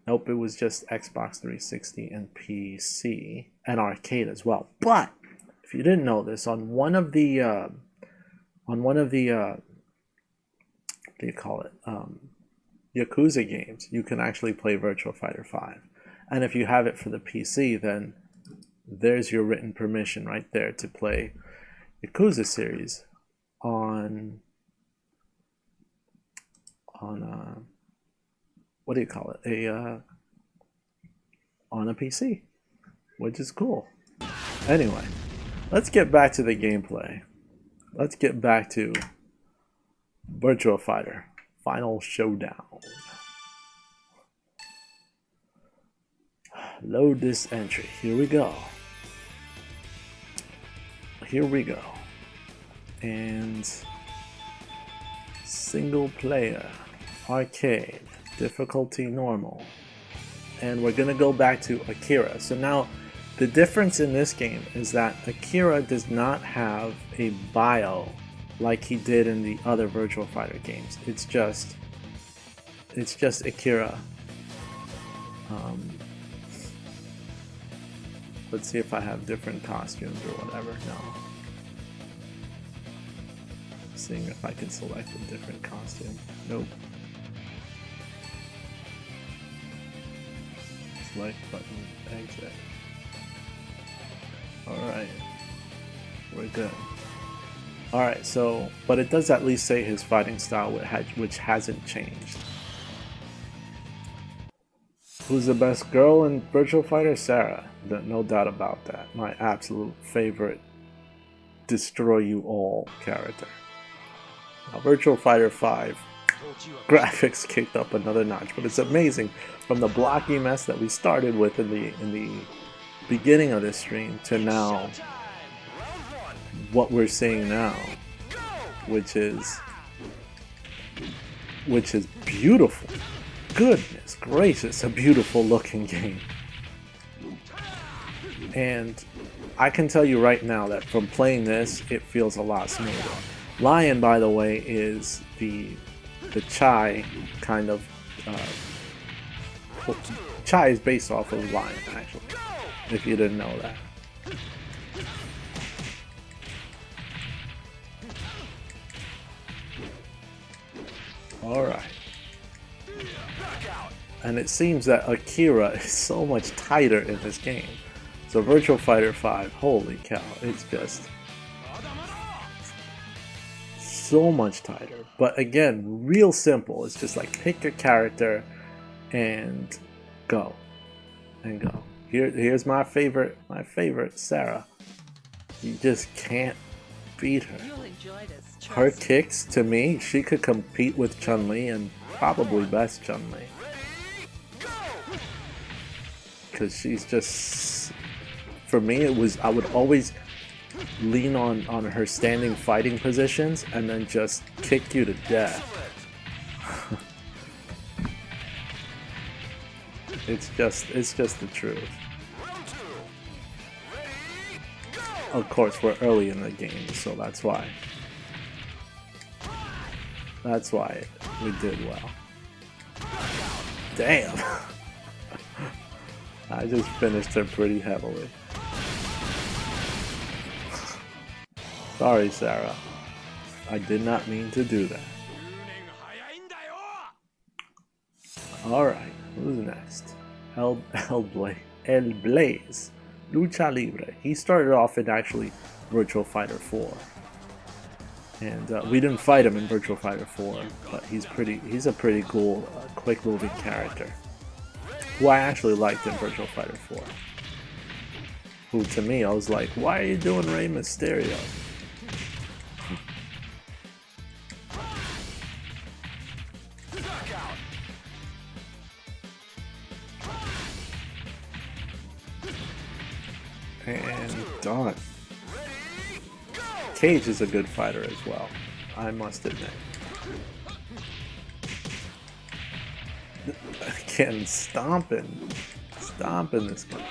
nope, it was just Xbox 360 and PC and arcade as well. But if you didn't know this, on one of the what do you call it? Yakuza games, you can actually play Virtua Fighter 5. And if you have it for the PC, then there's your written permission right there to play Yakuza series on what do you call it? On a PC, which is cool. Anyway, let's get back to the gameplay. Let's get back to Virtua Fighter Final Showdown. Load this entry. Here we go. Here we go. And single player, arcade, difficulty normal. And we're gonna go back to Akira. So now the difference in this game is that Akira does not have a bio like he did in the other Virtua Fighter games. It's just Akira. Let's see if I have different costumes or whatever. No. Seeing if I can select a different costume. Nope. Select button, exit. Alright. We're good. Alright, so, but it does at least say his fighting style, which hasn't changed. Who's the best girl in Virtua Fighter? Sarah. No doubt about that. My absolute favorite destroy you all character. Now, Virtua Fighter 5 graphics kicked up another notch, but it's amazing from the blocky mess that we started with in the beginning of this stream to now what we're seeing now, which is beautiful. Goodness gracious, a beautiful looking game. And I can tell you right now that from playing this, it feels a lot smoother. Lion, by the way, is the Chai kind of Chai is based off of Lion, actually, if you didn't know that. Alright. And it seems that Akira is so much tighter in this game. So Virtua Fighter 5, holy cow, it's just so much tighter. But again, real simple. It's just like pick your character and go. And go. Here's my favorite, Sarah. You just can't beat her. You'll enjoy this. Her kicks, to me, she could compete with Chun-Li and probably best Chun-Li. Because she's just, for me, it was, I would always lean on her standing fighting positions and then just kick you to death. It's just the truth. Of course, we're early in the game, so that's why. That's why we did well. Damn! I just finished her pretty heavily. Sorry, Sarah. I did not mean to do that. Alright, who's next? El Blaze. Lucha Libre. He started off in actually Virtua Fighter 4. And we didn't fight him in Virtua Fighter 4, but he's a pretty cool, quick-moving character. Who I actually liked in Virtua Fighter 4. Who, to me, I was like, why are you doing Rey Mysterio? And done. Cage is a good fighter as well, I must admit. Again, stomping this guy.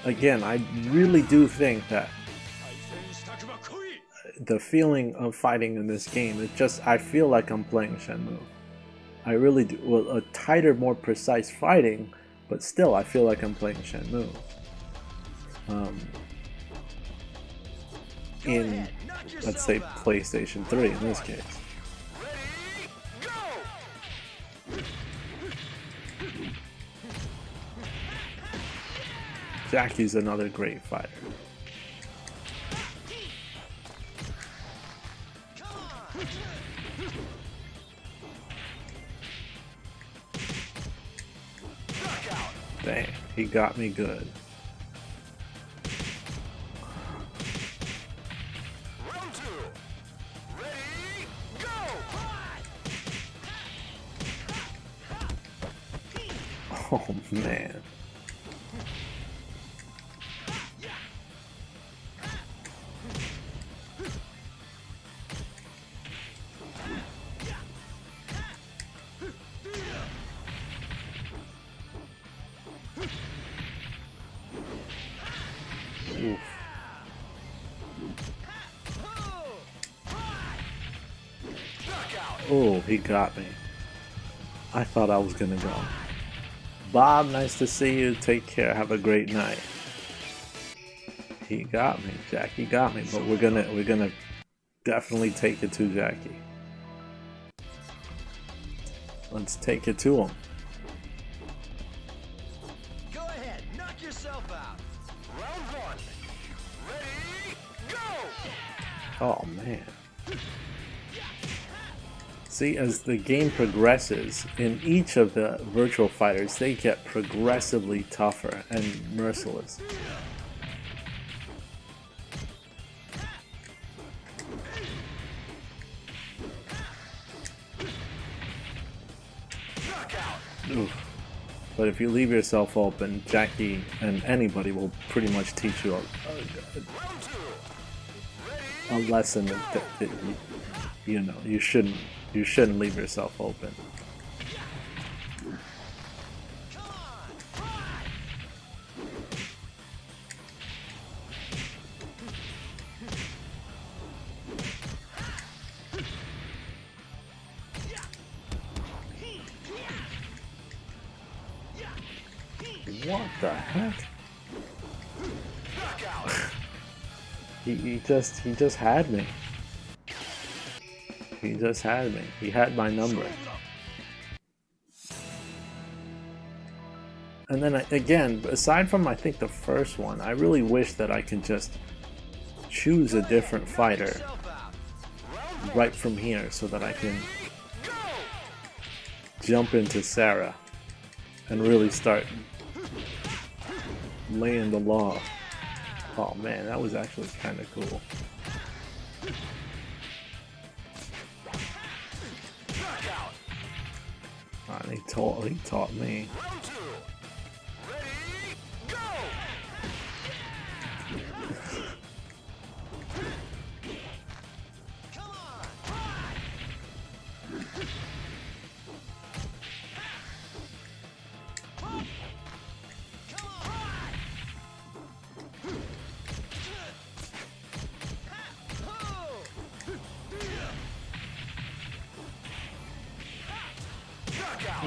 Again, I really do think that the feeling of fighting in this game, it just, I feel like I'm playing Shenmue. I really do. Well, a tighter, more precise fighting, but still I feel like I'm playing Shenmue. In, let's say, PlayStation 3 in this case. Jackie's another great fighter. Dang, he got me good. Oh man. Oof. Oh, he got me. I thought I was gonna go. Bob, nice to see you. Take care. Have a great night. He got me. Jackie got me, but we're gonna definitely take it to Jackie. Let's take it to him. Go ahead, knock yourself out. Round one. Ready, go! Oh man. See, as the game progresses, in each of the Virtual Fighters, they get progressively tougher and merciless. Oof. But if you leave yourself open, Jackie and anybody will pretty much teach you a lesson that you know you shouldn't leave yourself open. What the heck? he just had me. He just had me. He had my number. And then again, aside from I think the first one, I really wish that I could just choose a different fighter right from here so that I can jump into Sarah and really start laying the law. Oh man, that was actually kind of cool. He taught me.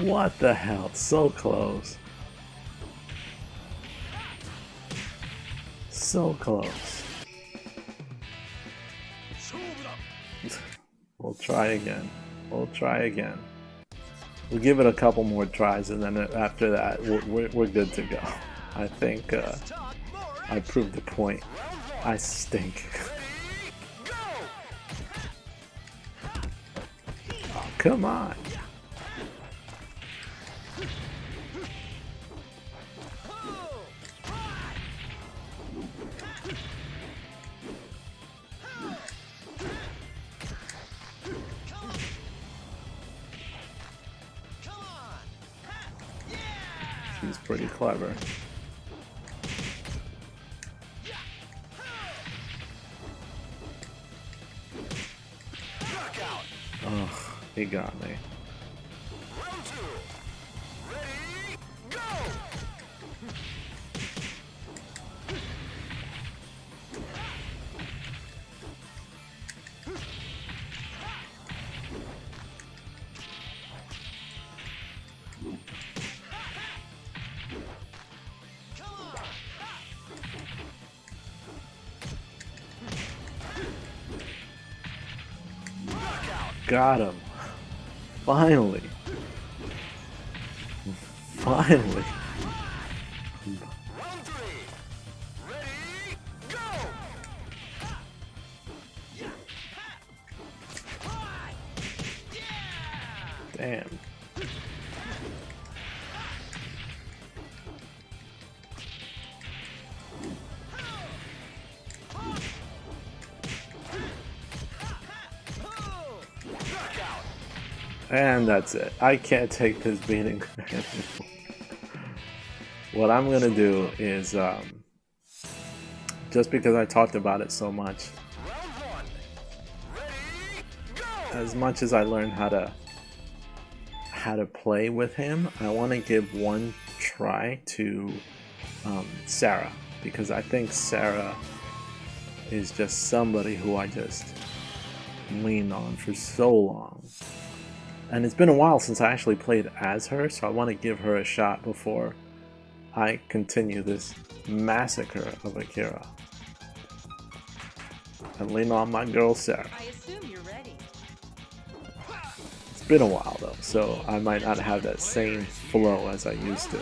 What the hell? So close. So close. We'll try again. We'll try again. We'll give it a couple more tries, and then after that, we're good to go. I think I proved the point. I stink. Oh, come on. He's pretty clever. Oh, he got me. Got him. Finally. Finally. Damn. And that's it. I can't take this beating anymore. What I'm gonna do is, just because I talked about it so much, as much as I learned how to play with him, I want to give one try to Sarah, because I think Sarah is just somebody who I just leaned on for so long. And it's been a while since I actually played as her, so I want to give her a shot before I continue this massacre of Akira. And lean on my girl Sarah. I assume you're ready. It's been a while though, so I might not have that same flow as I used to.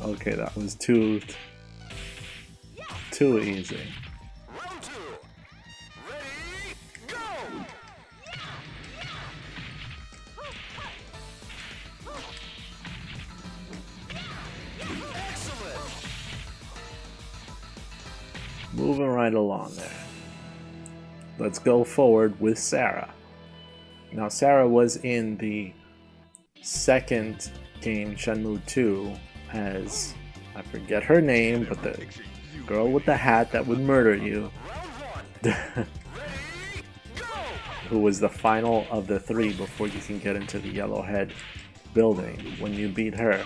Okay, that was too easy. Moving right along there. Let's go forward with Sarah. Now, Sarah was in the second game, Shenmue 2, as, I forget her name, but the girl with the hat that would murder you, who was the final of the 3 before you can get into the Yellowhead building. When you beat her,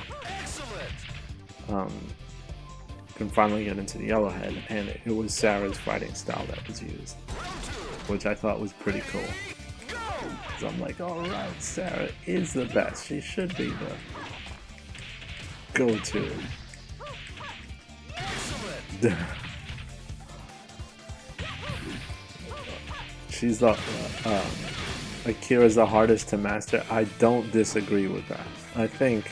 can finally get into the Yellowhead, and it was Sarah's fighting style that was used, which I thought was pretty cool. So I'm like, alright, Sarah is the best. She should be the go-to. She's the Akira's the hardest to master. I don't disagree with that. I think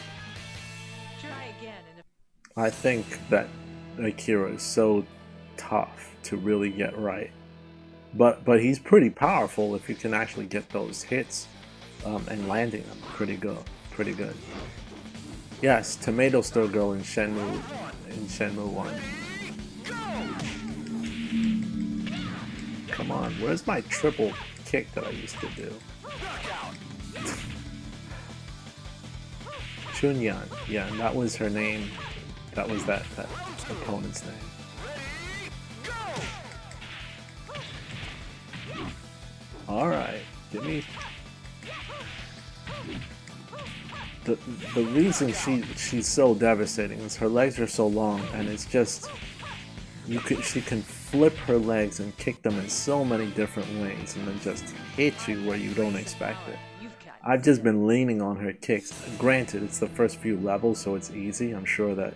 that Akira is so tough to really get right. But he's pretty powerful if you can actually get those hits and landing them pretty good. Yes, Tomato Store Girl in Shenmue 1. Come on, where's my triple kick that I used to do? Chunyan, yeah, and that was her name. That was that opponent's name. Alright, give me... The reason she's so devastating is her legs are so long, and it's just... she can flip her legs and kick them in so many different ways and then just hit you where you don't expect it. I've just been leaning on her kicks. Granted, it's the first few levels, so it's easy. I'm sure that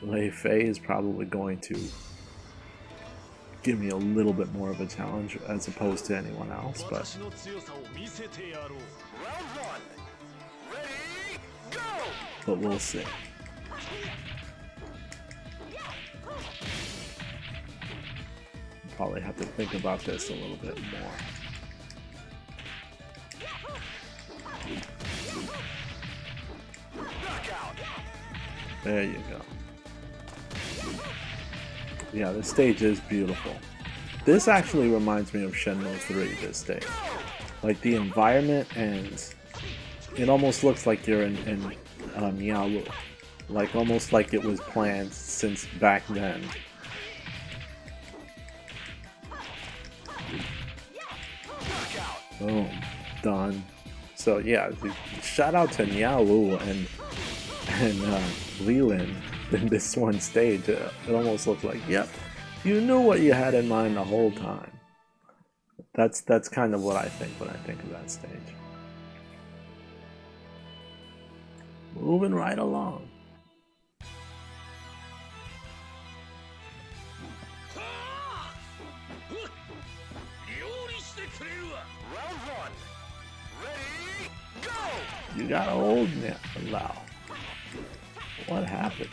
Lei Fei is probably going to give me a little bit more of a challenge as opposed to anyone else, but we'll see. Probably have to think about this a little bit more. There you go. Yeah, this stage is beautiful. This actually reminds me of Shenmue 3, this stage. Like the environment, and it almost looks like you're in Yalu. Like almost like it was planned since back then. Boom. Done. So yeah, shout out to Nialu and Leland in this one stage. It almost looked like, yep, you knew what you had in mind the whole time. That's kind of what I think when I think of that stage. Moving right along. You got old now, Lau. What happened?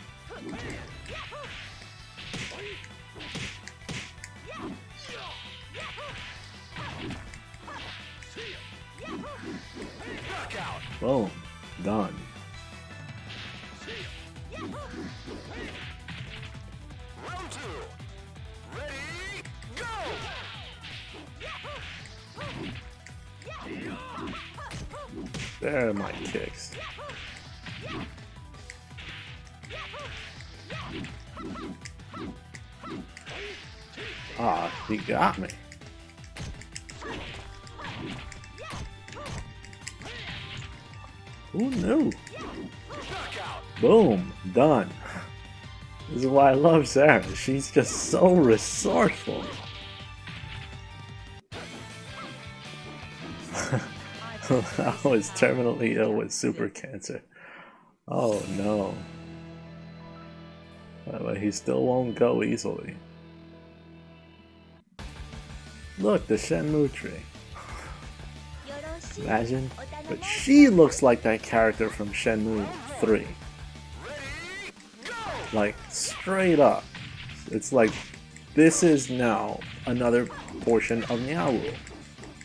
Boom. Done. Round 2. Ready, go! There are my kicks. Ah, he got me. Who knew? Boom, done. This is why I love Sarah. She's just so resourceful. I was terminally ill with super cancer. Oh no. But he still won't go easily. Look, the Shenmue tree. Imagine. But she looks like that character from Shenmue 3. Like, straight up. It's like, this is now another portion of Nyawu.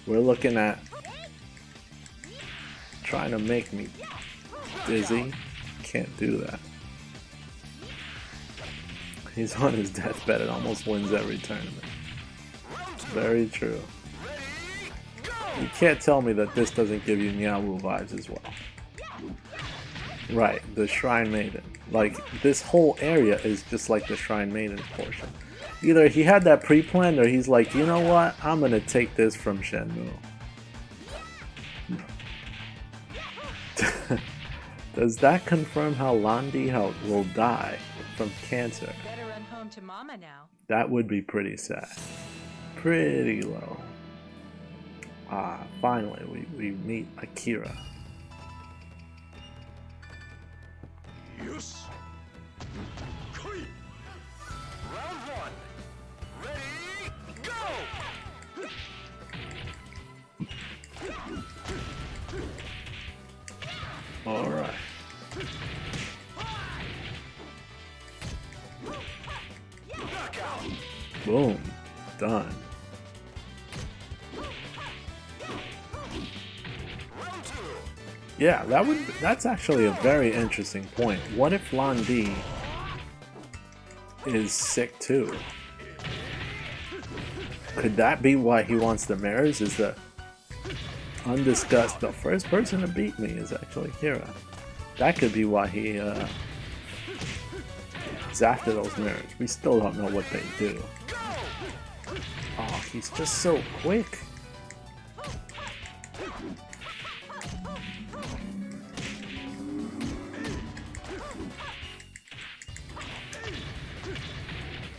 We're looking at trying to make me dizzy. Can't do that. He's on his deathbed and almost wins every tournament. Very true. You can't tell me that this doesn't give you Nyawu vibes as well. Right, the Shrine Maiden. Like, this whole area is just like the Shrine Maiden portion. Either he had that pre-planned or he's like, you know what, I'm gonna take this from Shenmue. Does that confirm how Landi will die from cancer. Better run home to Mama now. That would be pretty sad. Pretty low. Finally, we meet Akira. Yes. Koi. Round one. Ready, go! Alright. Knockout. Boom. Done. Round two. Yeah, that's actually a very interesting point. What if Lan Di is sick too? Could that be why he wants the mirrors? Is the undiscussed the first person to beat me is actually Kira. That could be why he is after those mirrors. We still don't know what they do. Oh, he's just so quick.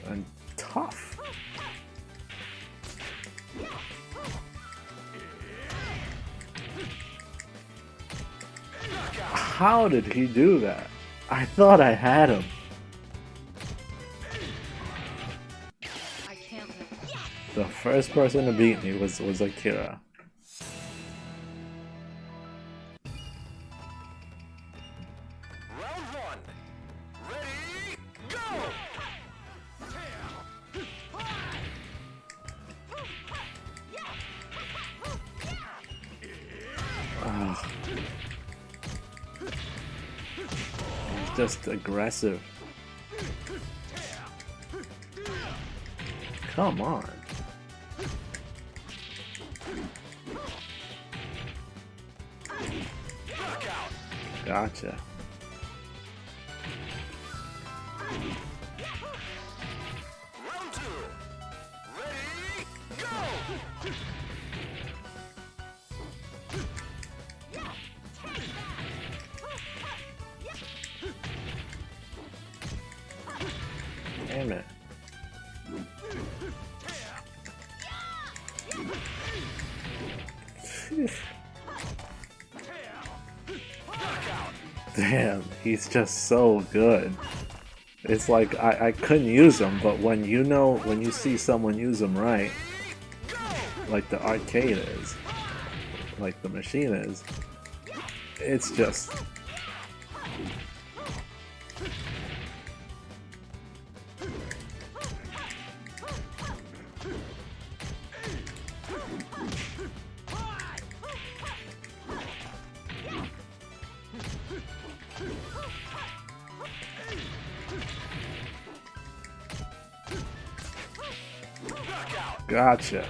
And tough. How did he do that? I thought I had him. I can't let The first person to beat me was Akira. Round one. Ready, go! Ah. He's just aggressive. Come on. Knockout. Gotcha. Round two. Ready, go! Damn it. Damn, he's just so good. It's like I couldn't use him, but when you see someone use him right, like the arcade is, like the machine is, it's just gotcha.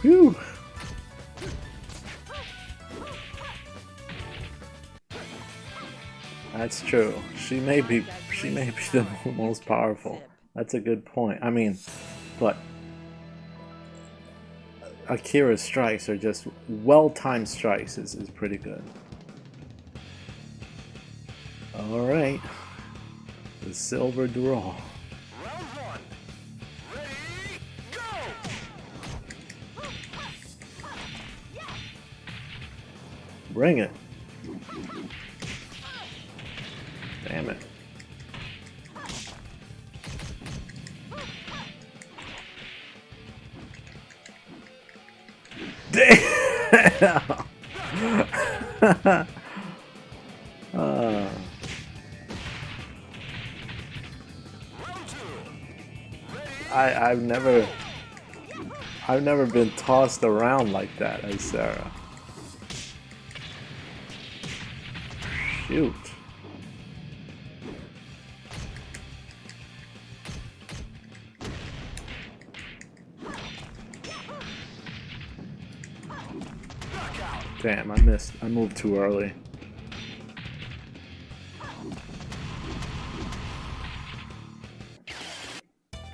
Whew. That's true. She may be the most powerful. That's a good point. I mean, but Akira's strikes are just well-timed strikes is pretty good. Alright. The silver draw. Round one. Ready, go! Bring it. Damn it. Damn! I've never been tossed around like that as Sarah. Shoot. Damn, I missed. I moved too early.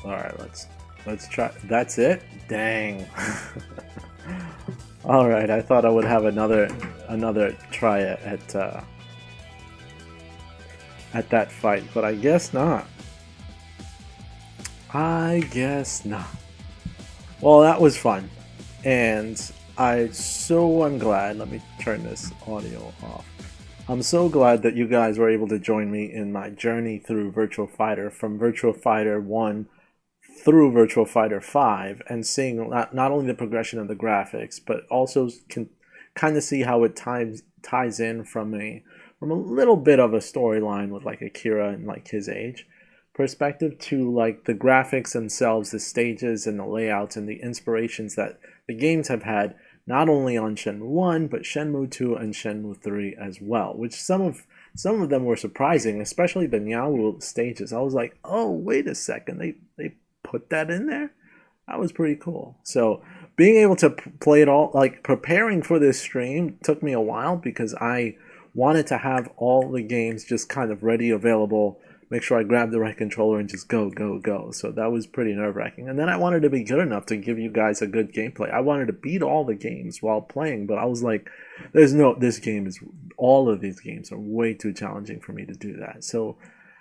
Alright, let's try. That's it? Dang. Alright, I thought I would have another try at at that fight, but I guess not. I guess not. Well, that was fun, and I'm glad. Let me turn this audio off. I'm so glad that you guys were able to join me in my journey through Virtua Fighter, from Virtua Fighter 1 through Virtua Fighter 5, and seeing not only the progression of the graphics, but also can kind of see how it ties in from a little bit of a storyline with like Akira and like his age perspective to like the graphics themselves, the stages and the layouts and the inspirations that the games have had, not only on Shenmue 1 but Shenmue 2 and Shenmue 3 as well, which some of them were surprising, especially the Niawu stages. I was like, oh, wait a second, they put that in there? That was pretty cool. So being able to play it all, like preparing for this stream took me a while because I wanted to have all the games just kind of ready, available, make sure I grab the right controller and just go. So that was pretty nerve-wracking. And then I wanted to be good enough to give you guys a good gameplay. I wanted to beat all the games while playing, but I was like, all of these games are way too challenging for me to do that. So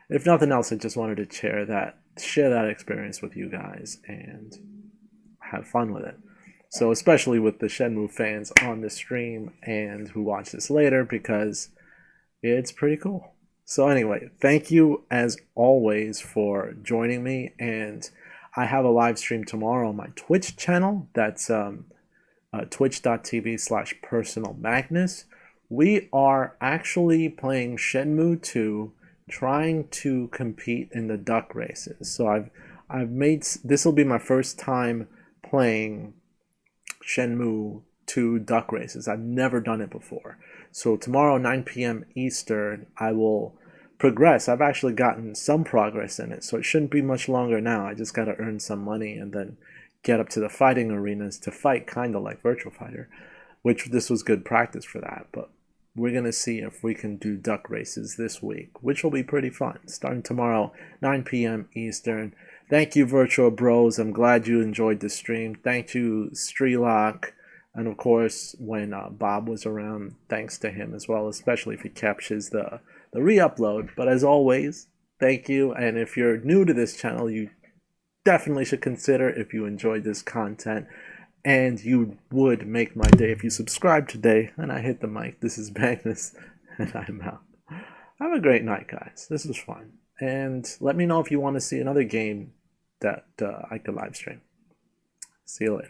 if nothing else, I just wanted to share that experience with you guys and have fun with it. So especially with the Shenmue fans on the stream and who watch this later, because it's pretty cool. So anyway, thank you as always for joining me, and I have a live stream tomorrow on my Twitch channel. That's twitch.tv/personalmagnus. We are actually playing Shenmue 2, trying to compete in the duck races. So this will be my first time playing Shenmue 2 duck races. I've never done it before. So tomorrow, 9 p.m. Eastern, I will progress. I've actually gotten some progress in it, so it shouldn't be much longer now. I just got to earn some money and then get up to the fighting arenas to fight, kind of like Virtua Fighter, which this was good practice for that. But we're going to see if we can do duck races this week, which will be pretty fun. Starting tomorrow, 9 p.m. Eastern. Thank you, Virtua Bros. I'm glad you enjoyed the stream. Thank you, Strelock. And of course, when Bob was around, thanks to him as well, especially if he captures the re-upload. But as always, thank you. And if you're new to this channel, you definitely should consider, if you enjoyed this content, and you would make my day if you subscribe today. And I hit the mic. This is Magnus, and I'm out. Have a great night, guys. This was fun. And let me know if you want to see another game that I could live stream. See you later.